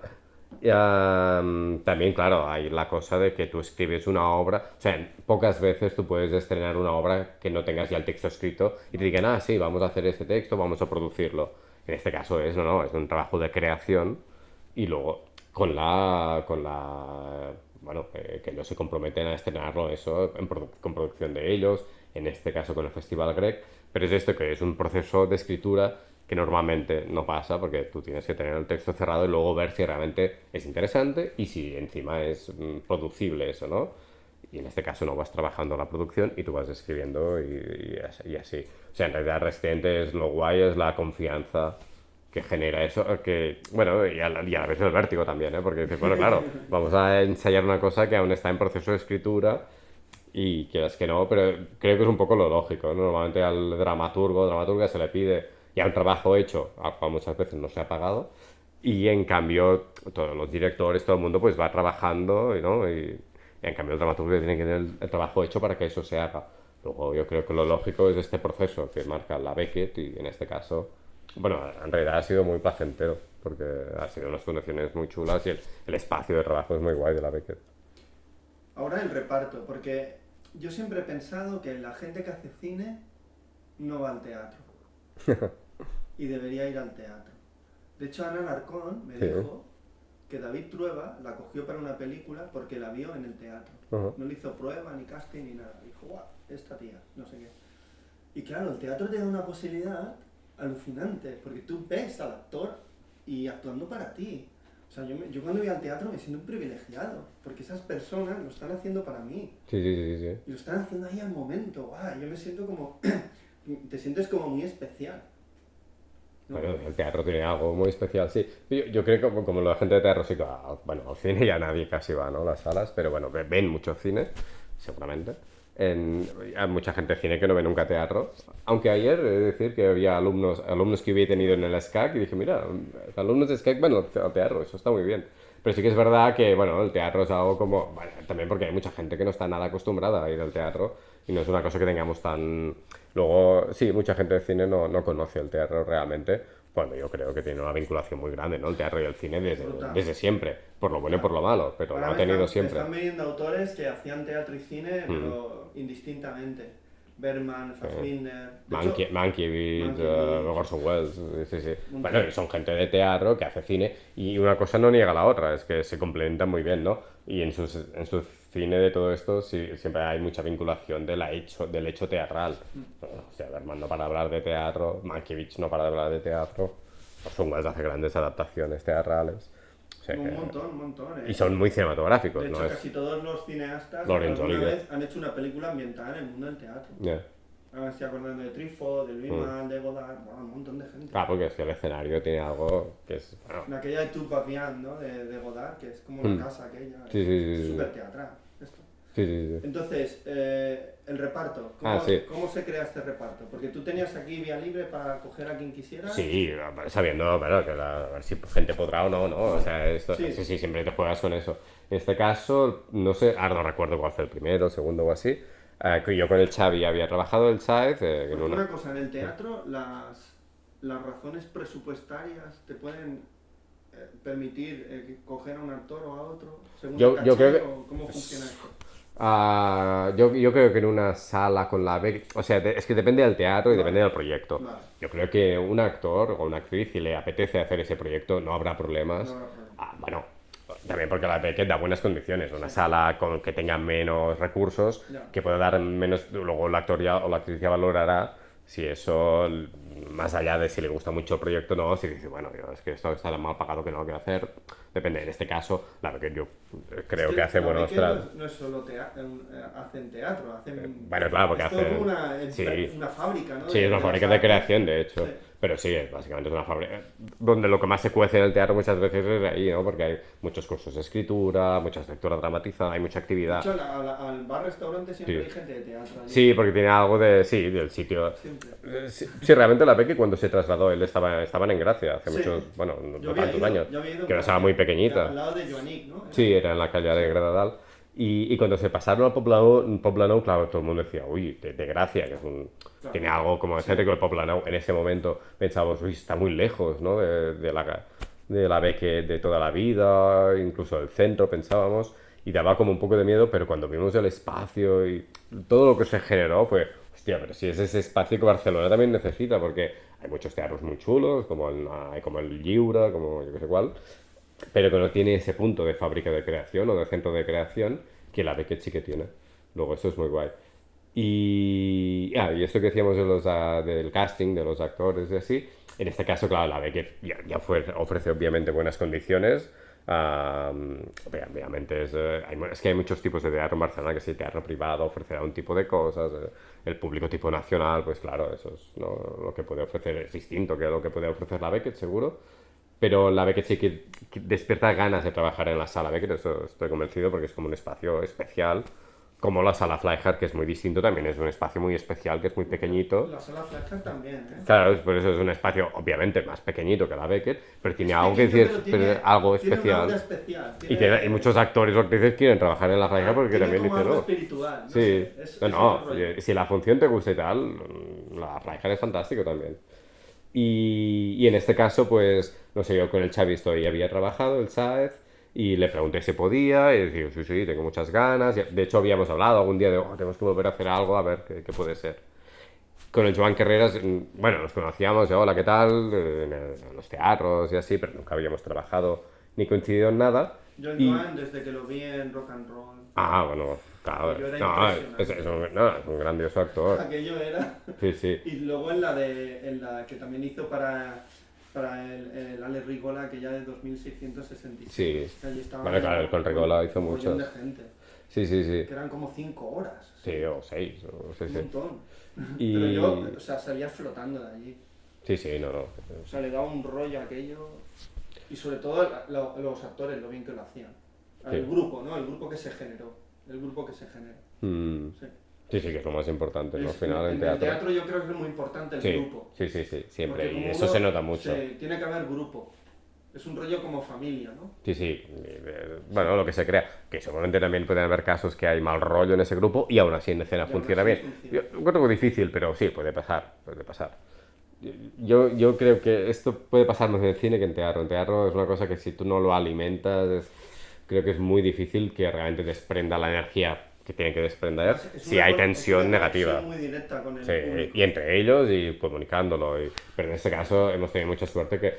Y, también, claro, hay la cosa de que tú escribes una obra, o sea, pocas veces tú puedes estrenar una obra que no tengas ya el texto escrito y te digan, ah, sí, vamos a hacer este texto, vamos a producirlo. En este caso es, no, es un trabajo de creación y luego bueno, que ellos se comprometen a estrenarlo eso con producción de ellos, en este caso con el Festival Grec, pero es esto que es un proceso de escritura que normalmente no pasa porque tú tienes que tener el texto cerrado y luego ver si realmente es interesante y si encima es producible eso, ¿no? Y en este caso no vas trabajando la producción y tú vas escribiendo y así. O sea, en realidad Residente es lo guay, es la confianza que genera eso, que, bueno, y a la vez el vértigo también, ¿eh? Porque dices, bueno, claro, vamos a ensayar una cosa que aún está en proceso de escritura y quieras que no, pero creo que es un poco lo lógico, ¿no? Normalmente al dramaturga se le pide ya un trabajo hecho, al cual muchas veces no se ha pagado, y en cambio todos los directores, todo el mundo pues va trabajando, ¿no? Y en cambio el dramaturgo tiene que tener el trabajo hecho para que eso se haga. Luego yo creo que lo lógico es este proceso que marca la Beckett y en este caso, bueno, en realidad ha sido muy placentero porque ha sido unas condiciones muy chulas y el espacio de trabajo es muy guay de la Beckett. Ahora el reparto, porque yo siempre he pensado que la gente que hace cine no va al teatro y debería ir al teatro. De hecho, Ana Alarcón me Sí. dijo que David Trueba la cogió para una película porque la vio en el teatro. Ujú. No le hizo prueba, ni casting, ni nada. Dijo, guau, esta tía, no sé qué. Y claro, el teatro te da una posibilidad alucinante, porque tú ves al actor y actuando para ti. O sea, yo cuando voy al teatro me siento un privilegiado, porque esas personas lo están haciendo para mí. Sí, sí, sí, sí. Y lo están haciendo ahí al momento. ¡Guau! Yo me siento como... te sientes como muy especial, ¿no? Bueno, el teatro tiene algo muy especial, sí. Yo creo que como la gente de teatro sí que va, bueno, al cine ya nadie casi va, ¿no? Las salas, pero bueno, ven mucho cine, seguramente. Hay mucha gente de cine que no ve nunca teatro. Aunque ayer, he de decir que había alumnos que hubiera tenido en el SCAC y dije, mira, alumnos de SCAC van al teatro, eso está muy bien. Pero sí que es verdad que, bueno, el teatro es algo como, bueno, también porque hay mucha gente que no está nada acostumbrada a ir al teatro y no es una cosa que tengamos tan... Luego, sí, mucha gente de cine no conoce el teatro realmente, cuando yo creo que tiene una vinculación muy grande, ¿no? El teatro y el cine Brutal. desde siempre, por lo bueno y por lo malo, pero lo Ahora ha tenido siempre. me están viniendo autores que hacían teatro y cine, pero indistintamente. Berman, Fassbinder... De hecho, Mankiewicz, Mankiewicz. Orson Welles, sí, sí. Un Bueno, y son gente de teatro que hace cine y una cosa no niega la otra, es que se complementan muy bien, ¿no? Y en su cine de todo esto sí, siempre hay mucha vinculación del hecho teatral. O sea, Berman no para de hablar de teatro, Mankiewicz no para de hablar de teatro, Orson Welles hace grandes adaptaciones teatrales. O sea un montón, un montón. y son muy cinematográficos, De ¿no? hecho, casi todos los cineastas Laurence alguna Olivier. vez han hecho una película ambientada en el mundo del teatro. Yeah. Ahora estoy acordando de Truffaut, de Luisman, de Godard, bueno, un montón de gente. Ah, porque es que el escenario tiene algo que es... Bueno, En aquella de Tout va bien, ¿no? De Godard, que es como la casa aquella. Sí, sí, sí, es sí. súper teatral. Esto. sí, sí, sí. Entonces, el reparto. Sí. ¿Cómo se crea este reparto? Porque tú tenías aquí vía libre para coger a quien quisieras. Sí, sabiendo, bueno, que a ver si gente podrá o no, ¿no? O sea, Sí. sí, siempre te juegas con eso. En este caso, no sé, ahora no recuerdo cuál fue el primero, el segundo o así. Que yo con el Xavi había trabajado el Saez en Porque una cosa, en el teatro las razones presupuestarias te pueden permitir coger a un actor o a otro según Yo el caché, creo que- o cómo funciona esto. yo creo que en una sala con la beca, o sea, es que depende del teatro y Vale. depende del proyecto. Vale. Yo creo que un actor o una actriz, si le apetece hacer ese proyecto, no habrá problemas. No habrá problema. Bueno, también porque la Beckett da buenas condiciones. Una sala con que tenga menos recursos, Ya. que pueda dar menos, luego el actor o la actriz ya valorará si eso más allá de si le gusta mucho el proyecto o no, si dice, bueno, yo, es que esto está tan mal pagado que no lo quiero hacer, depende. En este caso, la Beckett yo creo que hace buenos trabajos. No es solo hacen teatro, hacen... Bueno, claro, porque es todo hacen... como Sí, una fábrica, ¿no? sí, es una fábrica de creación, de hecho. Sí. Pero sí, básicamente es una fábrica donde lo que más se cuece en el teatro muchas veces es ahí, ¿no? Porque hay muchos cursos de escritura, mucha escritura dramatizada, hay mucha De actividad. hecho, al bar-restaurante siempre Sí. hay gente de teatro. Allí. Sí, porque tiene algo de... Sí, del sitio. Siempre. Sí, sí, realmente la Becky cuando se trasladó, él estaban en Gracia hace Sí. muchos, bueno, Yo no había tantos ido, años, yo había ido que era una por sala ahí, muy pequeñita. al lado de Joanic, ¿no? Sí, era en la calle de Gradadal. Y cuando se pasaron al Poblenou, claro, todo el mundo decía, uy, de Gracia, que es un... Claro. Tiene algo como excéntrico el Poblenou. En ese momento pensábamos, uy, está muy lejos, ¿no? De la Beque de toda la vida, incluso del centro, pensábamos. Y daba como un poco de miedo, pero cuando vimos el espacio y todo lo que se generó fue, hostia, pero si es ese espacio que Barcelona también necesita, porque hay muchos teatros muy chulos, como el Lliure, como yo que sé cuál, pero que no tiene ese punto de fábrica de creación o de centro de creación que la Beckett sí que tiene. Luego, eso es muy guay. Y esto que decíamos del casting, de los actores y así, en este caso, claro, la Beckett ofrece obviamente buenas condiciones. Obviamente es que hay muchos tipos de teatro en Barcelona, que si el teatro privado ofrecerá un tipo de cosas, el público tipo nacional, pues claro, eso es, ¿no? Lo que puede ofrecer es distinto que lo que puede ofrecer la Beckett, seguro. Pero la Beckett sí que despierta ganas de trabajar en la sala Beckett, eso estoy convencido, porque es como un espacio especial, como la sala Flyhard, que es muy distinto, también es un espacio muy especial, que es muy pequeñito. La sala Flash también, ¿eh? Claro, por eso es un espacio obviamente más pequeñito que la Beckett, pero tiene Es algo que pequeño, decir, pero tiene- algo tiene una aura especial. especial. Y muchos actores o actrices quieren trabajar en la Flyhard porque tiene también como dicen, algo no. espiritual. No Sí, sé, es no, otro rollo. si la función te gusta y tal, la Flyhard es fantástico también. Y en este caso, pues, no sé, yo con el Xavi había trabajado, el Sáez, y le pregunté si podía, y decía, sí, sí, tengo muchas ganas. De hecho, habíamos hablado algún día de, tenemos que volver a hacer algo, a ver qué puede ser. Con el Joan Carreras, bueno, nos conocíamos, hola, ¿qué tal? En los teatros y así, pero nunca habíamos trabajado ni coincidido en nada. Yo en Y, Joan, desde que lo vi en Rock and Roll, bueno, claro, Yo era no, impresionante. es un grandioso actor. aquello era... Sí, sí. Y luego en la que también hizo para el Ale Rigola, aquella de 2666. Sí. Que allí estaba Bueno, claro, con Rigola hizo un montón muchos. de gente. Sí, sí, sí. Que eran como 5 horas. Sí, o 6, o sí, Un sí. montón. Y... Pero yo, o sea, salía flotando de allí. Sí, sí, no, no. O sea, le daba un rollo a aquello. Y sobre todo los actores, lo bien que lo hacían. El Sí. grupo, ¿no? El grupo que se generó. El grupo que se genera. Mm. Sí. Sí, sí, que es lo más importante, ¿no? Al Es- final en en el teatro. teatro yo creo que es muy importante el Sí, grupo. sí, sí, sí, siempre. Porque Y como eso uno- se nota mucho. tiene que haber grupo. Es un rollo como familia, ¿no? Sí, sí. Bueno, lo que se crea. Que seguramente también pueden haber casos que hay mal rollo en ese grupo y aún así en escena aún funciona así bien. funciona. Yo encuentro difícil, pero sí, puede pasar, puede pasar. Yo creo que esto puede pasar más en el cine que en teatro. En teatro es una cosa que si tú no lo alimentas, creo que es muy difícil que realmente desprenda la energía que tiene que desprender Es si una hay es una tensión negativa. conexión muy directa con el Sí, público. y entre ellos y comunicándolo. Pero en este caso hemos tenido mucha suerte que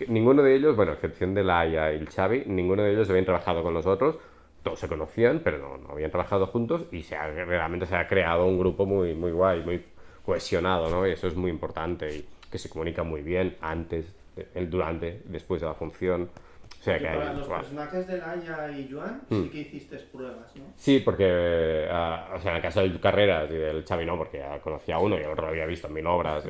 ninguno de ellos, bueno, a excepción de Laia y el Xavi, ninguno de ellos habían trabajado con nosotros. Todos se conocían, pero no habían trabajado juntos y realmente se ha creado un grupo muy, muy guay, muy cohesionado, ¿no? Y eso es muy importante y que se comunica muy bien antes, el durante, después de la función. O sea Porque que para hay... los guau. personajes de Laia y Joan sí que hiciste pruebas, ¿no? Sí, porque, o sea, en el caso del Carreras y del Xavi no, porque ya conocía a uno y el otro lo había visto en 1000 obras.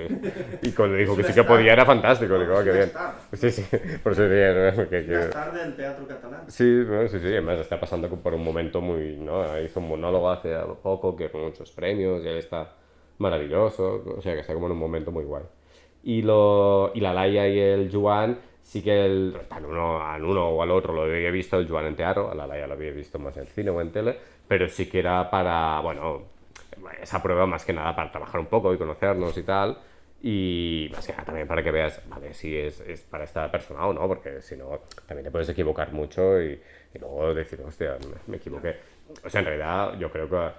Y cuando dijo que sí que podía era fantástico, digo, No, qué es bien. una star. Sí, sí, por eso decía, ¿no? Una star del teatro catalán. Sí, bueno, sí, sí, además está pasando por un momento muy, ¿no? Hizo un monólogo hace poco que con muchos premios y él está maravilloso, o sea que está como en un momento muy guay. Y la Laia y el Joan, sí que al uno o al otro lo había visto el Joan en teatro, a la Laia lo había visto más en cine o en tele, pero sí que era para, bueno, esa prueba más que nada para trabajar un poco y conocernos y tal. Y más que nada también para que veas, vale, si es para esta persona o no, porque si no, también te puedes equivocar mucho y luego decir, hostia, me equivoqué. O sea, en realidad, yo creo que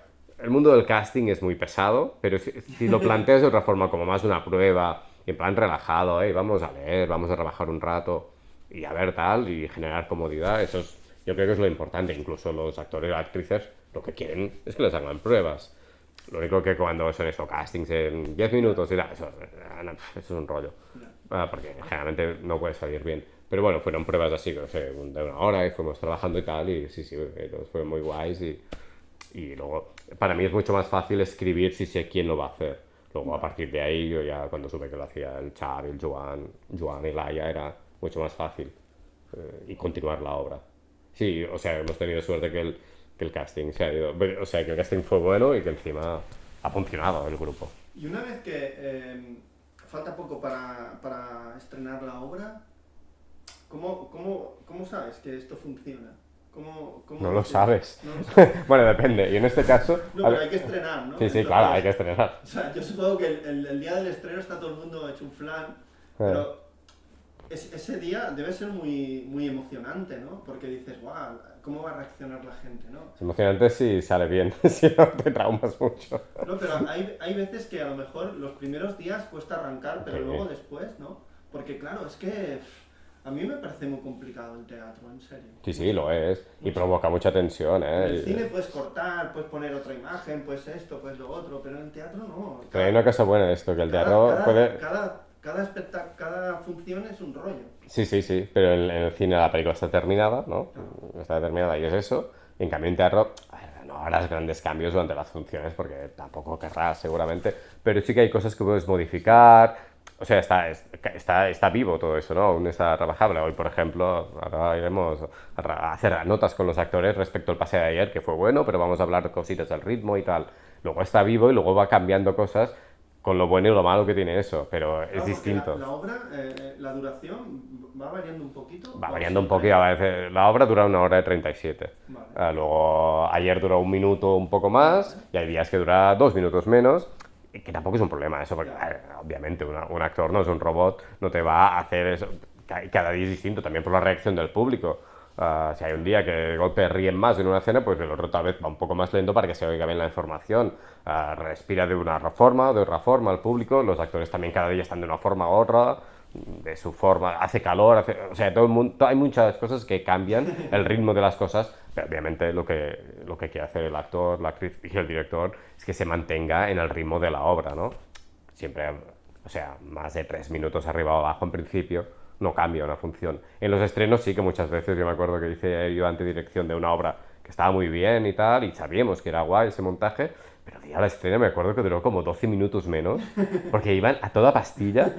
el mundo del casting es muy pesado, pero si lo planteas de otra forma, como más una prueba, en plan relajado, vamos a leer, vamos a trabajar un rato y a ver tal, y generar comodidad, yo creo que es lo importante. Incluso los actores o actrices lo que quieren es que les hagan pruebas. Lo único que cuando son eso, castings en 10 minutos y tal, eso es un rollo. Porque generalmente no puede salir bien. Pero bueno, fueron pruebas así, no sé, de 1 hora y fuimos trabajando y tal, y sí, todos fueron muy guays y luego, para mí es mucho más fácil escribir si sé quién lo va a hacer. Luego, a partir de ahí, yo ya cuando supe que lo hacía el Xavi, el Joan y Laia, era mucho más fácil y continuar la obra. Sí, o sea, hemos tenido suerte que el casting se ha ido. O sea, que el casting fue bueno y que encima ha funcionado el grupo. Y una vez que falta poco para estrenar la obra, ¿cómo sabes que esto funciona? No lo sabes. No lo sabes. Bueno, depende. Y en este caso... No, pero hay que estrenar, ¿no? Sí, Entonces, claro, hay que estrenar. O sea, yo supongo que el día del estreno está todo el mundo hecho un flan, pero ese día debe ser muy, muy emocionante, ¿no? Porque dices, guau, ¿cómo va a reaccionar la gente, no? Es emocionante si sale bien, si no te traumas mucho. No, pero hay veces que a lo mejor los primeros días cuesta arrancar, pero luego después, ¿no? Porque claro, es que a mí me parece muy complicado el teatro, en serio. Sí, lo es. Y provoca mucha tensión, En el ¿eh? cine puedes cortar, puedes poner otra imagen, pues esto, pues lo otro, pero en el teatro no. Pero hay una cosa buena de esto, que el teatro puede... Cada función es un rollo. Sí, pero en el cine la película está terminada, ¿no? Está terminada y es eso. En cambio en teatro, a ver, no harás grandes cambios durante las funciones porque tampoco querrás seguramente, pero sí que hay cosas que puedes modificar. O sea, está vivo todo eso, ¿no? Aún está trabajable. Hoy, por ejemplo, ahora iremos a hacer notas con los actores respecto al pase de ayer, que fue bueno, pero vamos a hablar de cositas del ritmo y tal. Luego está vivo y luego va cambiando cosas con lo bueno y lo malo que tiene eso, pero es distinto. La obra, la duración va variando un poquito. Va variando un poquito, a veces la obra dura 1 hora y 37. Vale. Luego ayer duró 1 minuto un poco más y hay días que dura 2 minutos menos, y que tampoco es un problema eso, porque obviamente un actor no es un robot, no te va a hacer eso. Cada día es distinto, también por la reacción del público. Si hay un día que de golpe ríen más en una escena, pues el otro tal vez va un poco más lento para que se oiga bien la información. Respira de una forma o de otra forma el público, los actores también cada día están de una forma u otra, de su forma, hace calor, o sea, todo el mundo, hay muchas cosas que cambian el ritmo de las cosas, pero obviamente lo que quiere hacer el actor, la actriz y el director es que se mantenga en el ritmo de la obra, ¿no? Siempre, o sea, más de 3 minutos arriba o abajo en principio no cambia una función. En los estrenos sí que muchas veces, yo me acuerdo que hice yo antedirección de una obra que estaba muy bien y tal, y sabíamos que era guay ese montaje, pero el día de la estrena me acuerdo que duró como 12 minutos menos, porque iban a toda pastilla,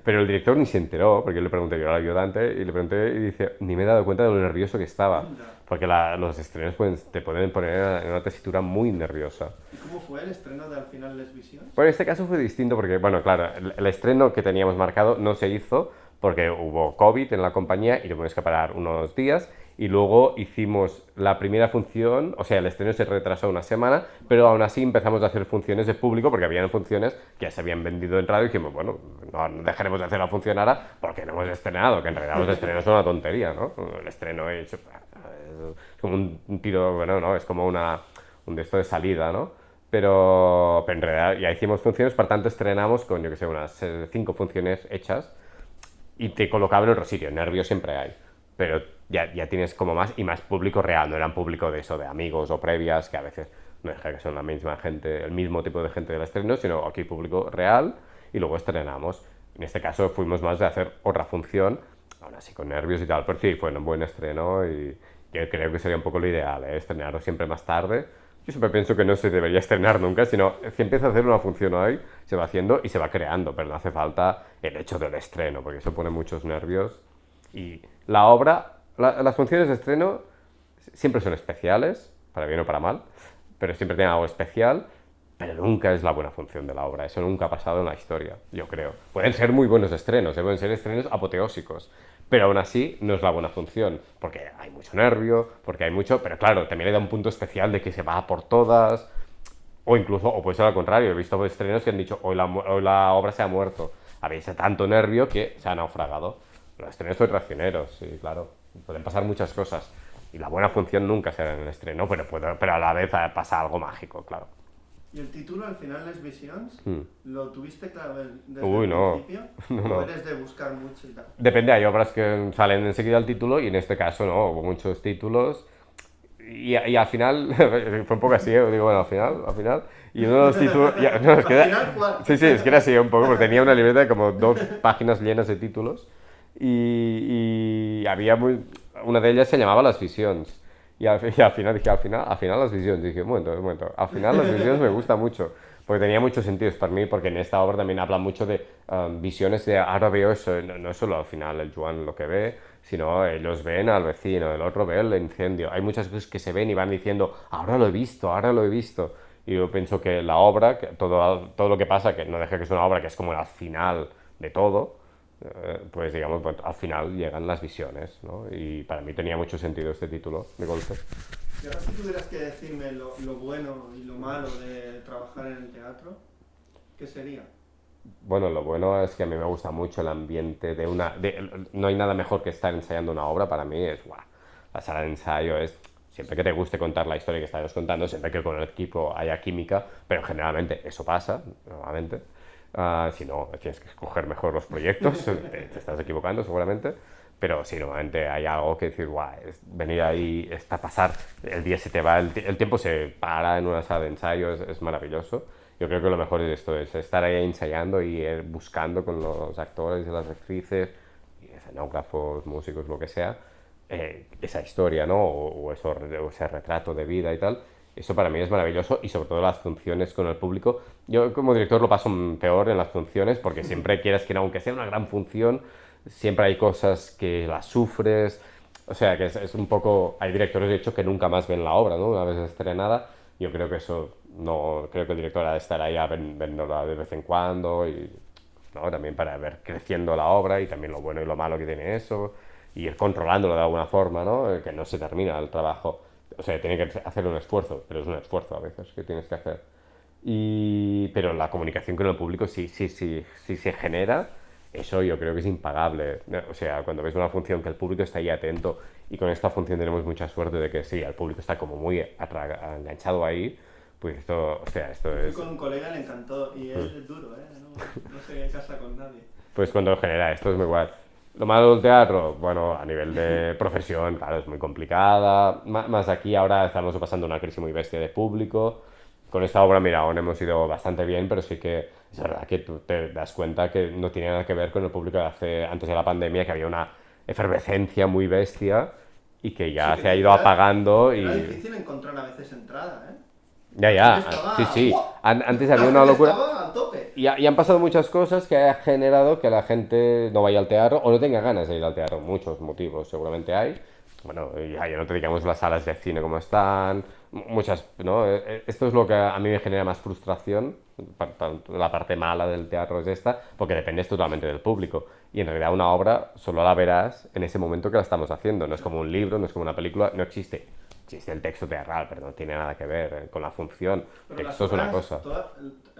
pero el director ni se enteró, porque yo le pregunté, yo era el ayudante, y le pregunté y dice, ni me he dado cuenta de lo nervioso que estaba, porque los estrenos te pueden poner en una tesitura muy nerviosa. ¿Y cómo fue el estreno de Al final Les Visions? Bueno, en este caso fue distinto porque, bueno, claro, el estreno que teníamos marcado no se hizo porque hubo COVID en la compañía y tuvimos que parar unos días y luego hicimos la primera función, o sea, el estreno se retrasó una semana, pero aún así empezamos a hacer funciones de público porque habían funciones que ya se habían vendido en radio y dijimos, bueno, no dejaremos de hacer la función ahora porque no hemos estrenado, que en realidad los estrenos son una tontería, ¿no? El estreno es como un tiro, bueno, no, es como un de esto de salida, ¿no? Pero en realidad ya hicimos funciones, por tanto estrenamos con, yo que sé, unas 5 funciones hechas y te colocaba en otro sitio. Nervios siempre hay, pero ya tienes como más y más público real, no eran público de eso, de amigos o previas, que a veces no es que son la misma gente, el mismo tipo de gente del estreno, sino aquí público real y luego estrenamos. En este caso fuimos más de hacer otra función, aún así con nervios y tal, pero sí, fue un buen estreno y yo creo que sería un poco lo ideal, ¿eh? Estrenarlo siempre más tarde. Yo siempre pienso que no se debería estrenar nunca, sino si empieza a hacer una función hoy, se va haciendo y se va creando, pero no hace falta el hecho del estreno, porque eso pone muchos nervios. Y la obra, las funciones de estreno siempre son especiales, para bien o para mal, pero siempre tienen algo especial, pero nunca es la buena función de la obra. Eso nunca ha pasado en la historia, yo creo. Pueden ser muy buenos estrenos, pueden ser estrenos apoteósicos, pero aún así no es la buena función, porque hay mucho nervio, porque hay mucho... Pero claro, también le da un punto especial de que se va por todas, o incluso, o puede ser al contrario, he visto estrenos que han dicho, hoy la obra se ha muerto, habéis tanto nervio que se ha naufragado. Los estrenos son traicioneros, sí, claro, pueden pasar muchas cosas, y la buena función nunca será en el estreno, pero a la vez pasa algo mágico, claro. ¿Y el título al final Les Visions? ¿Lo tuviste claro desde Uy, el no. principio? No. ¿O eres de buscar mucho y tal? Depende, hay obras que salen enseguida el título y en este caso no, hubo muchos títulos. y al final, fue un poco así, digo, bueno, al final, y uno de los títulos, no, es que ¿Al final cuál? sí, sí, es que era así un poco, porque tenía una libreta de como 2 páginas llenas de títulos, y había una de ellas se llamaba Las Visions, y al final dije, al final Las Visions, dije, un momento, al final Las Visions me gusta mucho, porque tenía muchos sentidos para mí, porque en esta obra también habla mucho de visiones de ahora veo eso, no es solo al final el Joan lo que ve, sino ellos ven al vecino, el otro ve el incendio. Hay muchas cosas que se ven y van diciendo, ahora lo he visto, ahora lo he visto. Y yo pienso que la obra, que todo lo que pasa, que no deja que es una obra que es como al final de todo, pues digamos, pues, al final llegan las visiones, ¿no? Y para mí tenía mucho sentido este título de golpe. Y ahora si tuvieras que decirme lo bueno y lo malo de trabajar en el teatro, ¿qué sería? Bueno, lo bueno es que a mí me gusta mucho el ambiente no hay nada mejor que estar ensayando una obra, para mí es, guau, la sala de ensayo es, siempre que te guste contar la historia que estás contando, siempre que con el equipo haya química, pero generalmente eso pasa, normalmente. Si no, tienes que escoger mejor los proyectos, te estás equivocando seguramente, pero sí, normalmente hay algo que decir, guau, venir ahí, pasar, el día se te va, el tiempo se para en una sala de ensayo, es maravilloso. Yo creo que lo mejor es esto, es estar ahí ensayando y buscando con los actores y las actrices, y escenógrafos, músicos, lo que sea, esa historia, ¿no? O ese retrato de vida y tal. Eso para mí es maravilloso y sobre todo las funciones con el público. Yo como director lo paso peor en las funciones porque siempre quieres que, aunque sea una gran función, siempre hay cosas que las sufres. O sea, que es un poco... Hay directores, de hecho, que nunca más ven la obra, ¿no? Una vez estrenada. Yo creo que eso no... Creo que el director ha de estar ahí a verla de vez en cuando y... ¿no? También para ver creciendo la obra y también lo bueno y lo malo que tiene eso y ir controlándolo de alguna forma, ¿no? Que no se termina el trabajo. O sea, tiene que hacer un esfuerzo, pero es un esfuerzo a veces que tienes que hacer. Pero la comunicación con el público sí se genera, eso yo creo que es impagable. O sea, cuando ves una función que el público está ahí atento y con esta función tenemos mucha suerte de que sí, el público está como muy enganchado ahí, pues esto, o sea, esto Fui es... con un colega, le encantó, y él es duro, ¿eh? No se casa con nadie. Pues cuando genera esto es muy guay. Lo malo del teatro, bueno, a nivel de profesión, claro, es muy complicada. Más aquí ahora estamos pasando una crisis muy bestia de público. Con esta obra, mira, aún hemos ido bastante bien, pero sí que es verdad que tú te das cuenta que no tiene nada que ver con el público de antes de la pandemia, que había una efervescencia muy bestia y que Sí, ya se ha ido apagando era y... difícil encontrar a veces entrada, ¿eh? Ya, La ya, gente estaba... sí, sí. ¡Buah! Antes La había una gente locura. estaba a tope. Y han pasado muchas cosas que ha generado que la gente no vaya al teatro o no tenga ganas de ir al teatro. Muchos motivos seguramente hay. Bueno, ya no te digamos las salas de cine como están. Muchas, ¿no? Esto es lo que a mí me genera más frustración. La parte mala del teatro es esta, porque dependes totalmente del público. Y en realidad una obra solo la verás en ese momento que la estamos haciendo. No es como un libro, no es como una película, no existe. Existe el texto teatral, pero no tiene nada que ver con la función. El Pero las texto es una obras, cosa.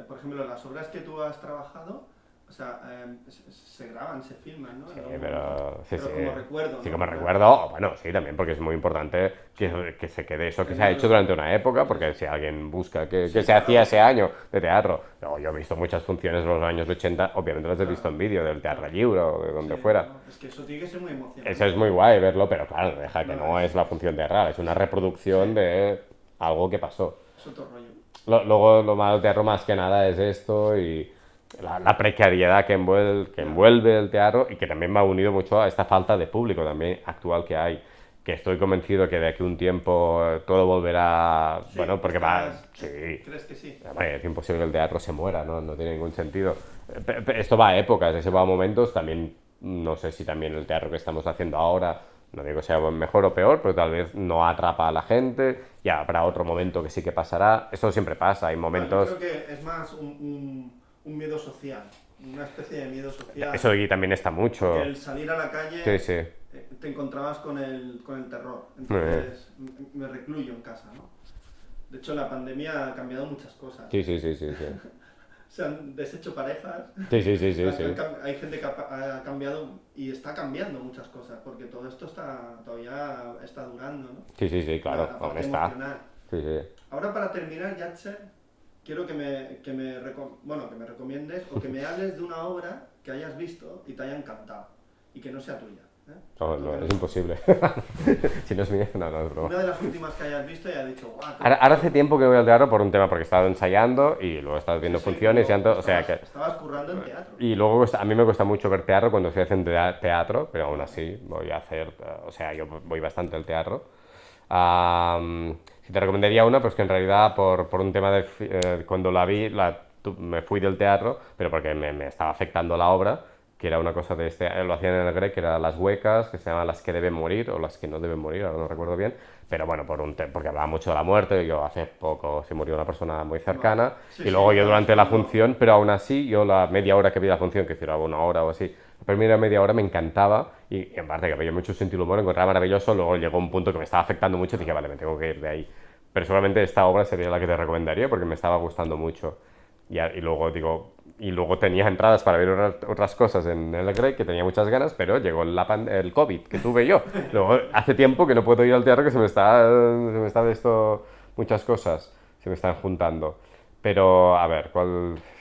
por ejemplo, las obras que tú has trabajado, o sea, se graban, se filman, ¿no? Sí, En algún momento. pero sí, Pero sí. como recuerdo, Sí, ¿no? como recuerdo, bueno, sí, también porque es muy importante que se quede eso que se ha hecho durante una época, porque si alguien busca que Sí, se hacía claro. ese año de teatro, yo he visto muchas funciones de los años 80, obviamente las he visto en vídeo, del Teatro Libre o de donde Sí, fuera. no, es que eso tiene que ser muy emocionante. Eso es muy guay verlo, pero claro, deja que No, no es la función de real, es una reproducción de algo que pasó. es otro rollo. Luego lo malo del teatro más que nada es esto y la precariedad que envuelve el teatro y que también me ha unido mucho a esta falta de público también actual que hay. Que estoy convencido que de aquí a un tiempo todo volverá, Sí, bueno, porque sí, ¿Crees que sí? hombre, es imposible que el teatro se muera, ¿no? No tiene ningún sentido. Esto va a épocas, eso va a momentos, también no sé si también el teatro que estamos haciendo ahora, no digo que sea mejor o peor, pero tal vez no atrapa a la gente, ya habrá otro momento que sí que pasará, esto siempre pasa, hay No, momentos... yo creo que es más un miedo social, una especie de miedo social. Eso aquí también está mucho. Porque el salir a la calle Sí, sí. te encontrabas con el terror. Entonces me recluyo en casa, ¿no? De hecho, la pandemia ha cambiado muchas cosas. Sí, sí, sí, sí, sí. Se han deshecho parejas. Sí, sí, sí, sí, sí. Hay gente que ha cambiado y está cambiando muchas cosas, porque todo esto todavía está durando, ¿no? Sí, sí, sí, claro, La aún parte está. emocional. Sí, sí. Ahora para terminar, Yatser, quiero que me recomiendes o que me hables de una obra que hayas visto y te haya encantado y que no sea tuya. ¿eh? No, es imposible. Si no es mío, no es broma. Una de las últimas que hayas visto y has dicho, guau. Ahora hace tiempo que no voy al teatro por un tema, porque he estado ensayando y luego he estado viendo funciones y antes, o sea que... Estabas currando en teatro. Y luego a mí me cuesta mucho ver teatro cuando estoy haciendo teatro, pero aún así voy a hacer, o sea, yo voy bastante al teatro. Si te recomendaría una, pues que en realidad por un tema de... cuando la vi, me fui del teatro, pero porque me estaba afectando la obra, que era una cosa de lo hacían en el Grec, que era Las Huecas, que se llaman Las que deben morir, o Las que no deben morir, ahora no recuerdo bien, pero bueno, porque hablaba mucho de la muerte, yo hace poco se murió una persona muy cercana, Sí, y luego sí, yo durante la cuando- función, pero aún así, yo la media hora que vi la función, que hiciera una hora o así, la primera media hora me encantaba, y en parte que había mucho sentido del humor, encontraba maravilloso, luego llegó un punto que me estaba afectando mucho, y dije, vale, me tengo que ir de ahí. Pero seguramente esta obra sería la que te recomendaría, porque me estaba gustando mucho. Y luego digo, y luego tenía entradas para ver otras cosas en el Grey, que tenía muchas ganas, pero llegó el COVID que tuve yo. Luego hace tiempo que no puedo ir al teatro, que se me está de esto, muchas cosas se me están juntando. Pero, a ver,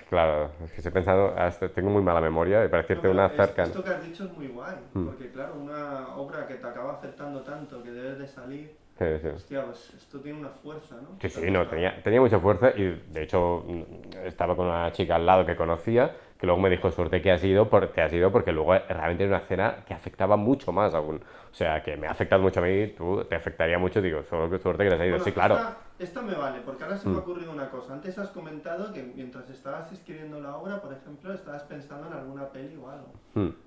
claro, es que estoy pensando, tengo muy mala memoria, y para decirte No, pero una cercana. esto que has dicho es muy guay, porque claro, una obra que te acaba afectando tanto, que debes de salir, Sí, sí. hostia, pues esto tiene una fuerza, ¿no? Sí, sí, no, tenía mucha fuerza y de hecho estaba con una chica al lado que conocía, que luego me dijo, suerte que has ido, te has ido porque luego realmente era una escena que afectaba mucho más aún. O sea, que me ha afectado mucho a mí, tú te afectaría mucho, digo, solo que suerte que te has ido. Bueno, Sí, claro. esta me vale, porque ahora se me ha ocurrido una cosa. Antes has comentado que mientras estabas escribiendo la obra, por ejemplo, estabas pensando en alguna peli o algo.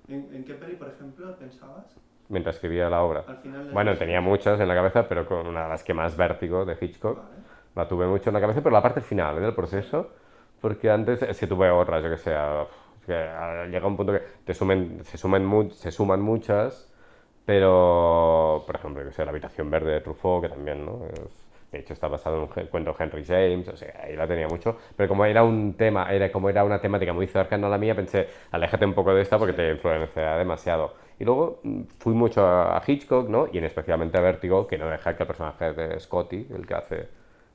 ¿En qué peli, por ejemplo, pensabas? Mientras escribía la obra. Al final Bueno, tenía muchas en la cabeza, pero con una de las que más vértigo de Hitchcock. Vale. La tuve mucho en la cabeza, pero la parte final del proceso, porque antes es que tuve otras, yo que sé, llega un punto que se suman muchas, pero, por ejemplo, yo que sé, La habitación verde de Truffaut, que también, ¿no? De hecho, está basado en un cuento de Henry James, o sea, ahí la tenía mucho. Pero como era como era una temática muy cercana a la mía, pensé, aléjate un poco de esta porque te influenciará demasiado. Y luego fui mucho a Hitchcock, ¿no? Y en especialmente a Vértigo, que no deja que el personaje de Scotty, el que hace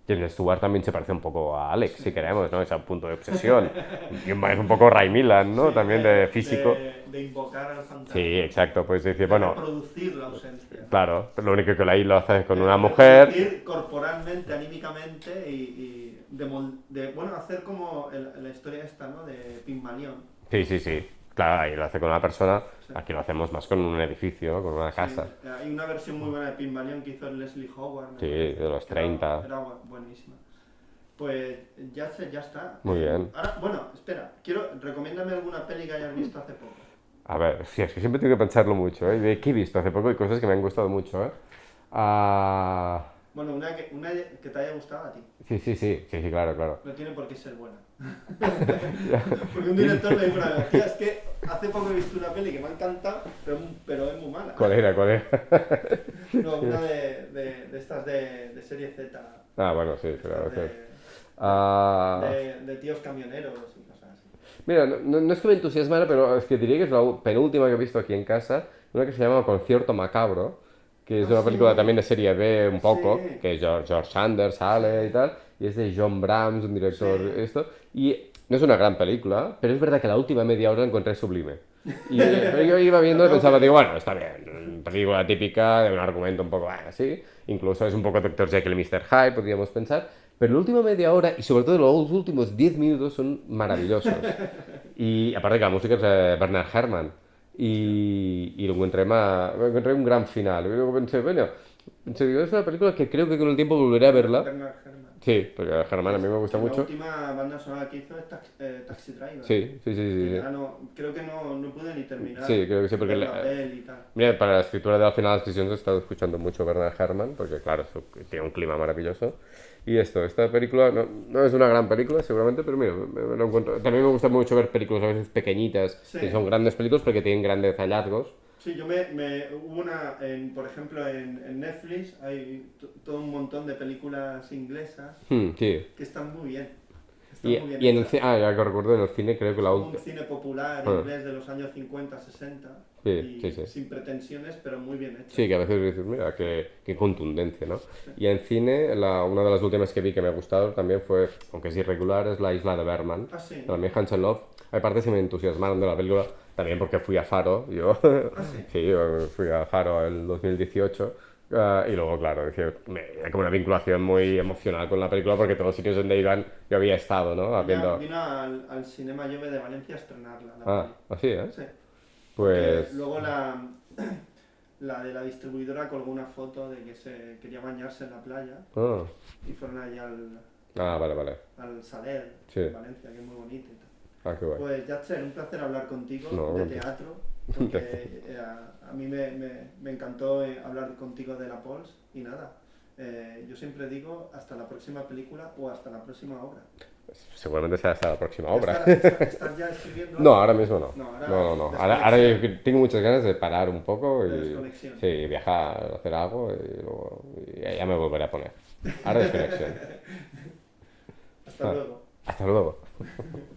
James Stewart, también se parece un poco a Alex, si queremos, ¿no? Ese punto de obsesión. Y es un poco Ray Milland, ¿no? Sí, también de físico. De invocar al fantasma. Sí, exacto, pues decir, De bueno, reproducir la ausencia. claro, lo único que ahí lo hace con una De mujer. reproducir corporalmente, anímicamente y bueno, hacer como la historia esta, ¿no? De Pygmalion. Sí, sí, sí. Claro, ahí lo hace con una persona, aquí lo hacemos más con un edificio, ¿no? Con una casa. Sí, hay una versión muy buena de Pygmalion que hizo Leslie Howard. Sí, de los 30. Era buenísima. Pues ya está. Muy bien. Ahora, bueno, espera, recomiéndame alguna peli que hayas visto hace poco. A ver, sí, es que siempre tengo que pensarlo mucho, ¿eh? ¿De qué he visto hace poco? Hay cosas que me han gustado mucho, ¿eh? Ah, Bueno, una que te haya gustado a ti. sí, claro. No tiene por qué ser buena. Porque un director me dijo una vez, "Tía, es que hace poco he visto una peli que me ha encantado, pero es muy mala". ¿Cuál era? No, una de estas de serie Z. Ah, bueno, sí, claro. De tíos camioneros y cosas así. Mira, no es que me entusiasmara, pero es que diría que es la penúltima que he visto aquí en casa, una que se llama Concierto Macabro, que es una película también de serie B un poco, Sí. que George Sanders sale y tal, y es de John Brahms, un director y no es una gran película, pero es verdad que la última media hora la encontré sublime. Y pero yo iba viendo y pensaba, digo, bueno, está bien, película típica de un argumento un poco así, incluso es un poco Dr. Jekyll y Mr. Hyde, podríamos pensar, pero la última media hora y sobre todo los últimos 10 minutos son maravillosos. Y aparte que la música es de Bernard Herrmann. Y lo encontré un gran final. Y luego pensé, bueno, digo, es una película que creo que con el tiempo volveré a verla. Bernard Herrmann. Sí, porque Herrmann a mí me gusta La mucho. última banda sonora que hizo es Taxi Driver. Sí. Creo que no pude ni terminar. Sí, creo que sí, porque la peli y tal. mira, para la escritura de Al final de las decisiones he estado escuchando mucho Bernard Herrmann, porque claro, tiene un clima maravilloso. Y esta película no es una gran película seguramente, pero mira, me lo encuentro. También me gusta mucho ver películas a veces pequeñitas, que son grandes películas porque tienen grandes hallazgos. Sí, hubo por ejemplo, en Netflix hay todo un montón de películas inglesas Sí. que están muy bien. Y en el cine, ya que recuerdo, en el cine creo que la Un última... cine popular inglés de los años 50, 60. Sí. Sin pretensiones, pero muy bien hecho. Sí, que a veces dices, mira, qué contundencia, ¿no? Y en cine, una de las últimas que vi que me ha gustado también fue, aunque es irregular, es La isla de Berman, Ah, sí. de la mía Hansen Love. hay partes que me entusiasmaron de la película, también porque fui a Faro, yo, Ah, sí. sí, yo fui a Faro en 2018. Y luego, claro, hay como una vinculación muy emocional con la película porque todos los sitios donde iban yo había estado, ¿no? Viendo... Vino al Cinema Jove de Valencia a estrenarla, la Ah, peli. así, ¿eh? Sí. Porque Pues... luego la de la distribuidora colgó una foto de que se quería bañarse en la playa Ah, y fueron allí vale, vale. al Saler, Sí. en Valencia, que es muy bonito y tal. Ah, qué guay. Pues Yatser, un placer hablar contigo No, de contigo. teatro, porque a mí me encantó hablar contigo de la Pols y nada. Yo siempre digo hasta la próxima película o hasta la próxima obra. Seguramente será hasta la próxima obra. ¿Estás ya escribiendo? No, ahora mismo no. No, No. Ahora yo tengo muchas ganas de parar un poco de y desconexión. sí, viajar, hacer algo y luego ya me volveré a poner. Ahora desconexión.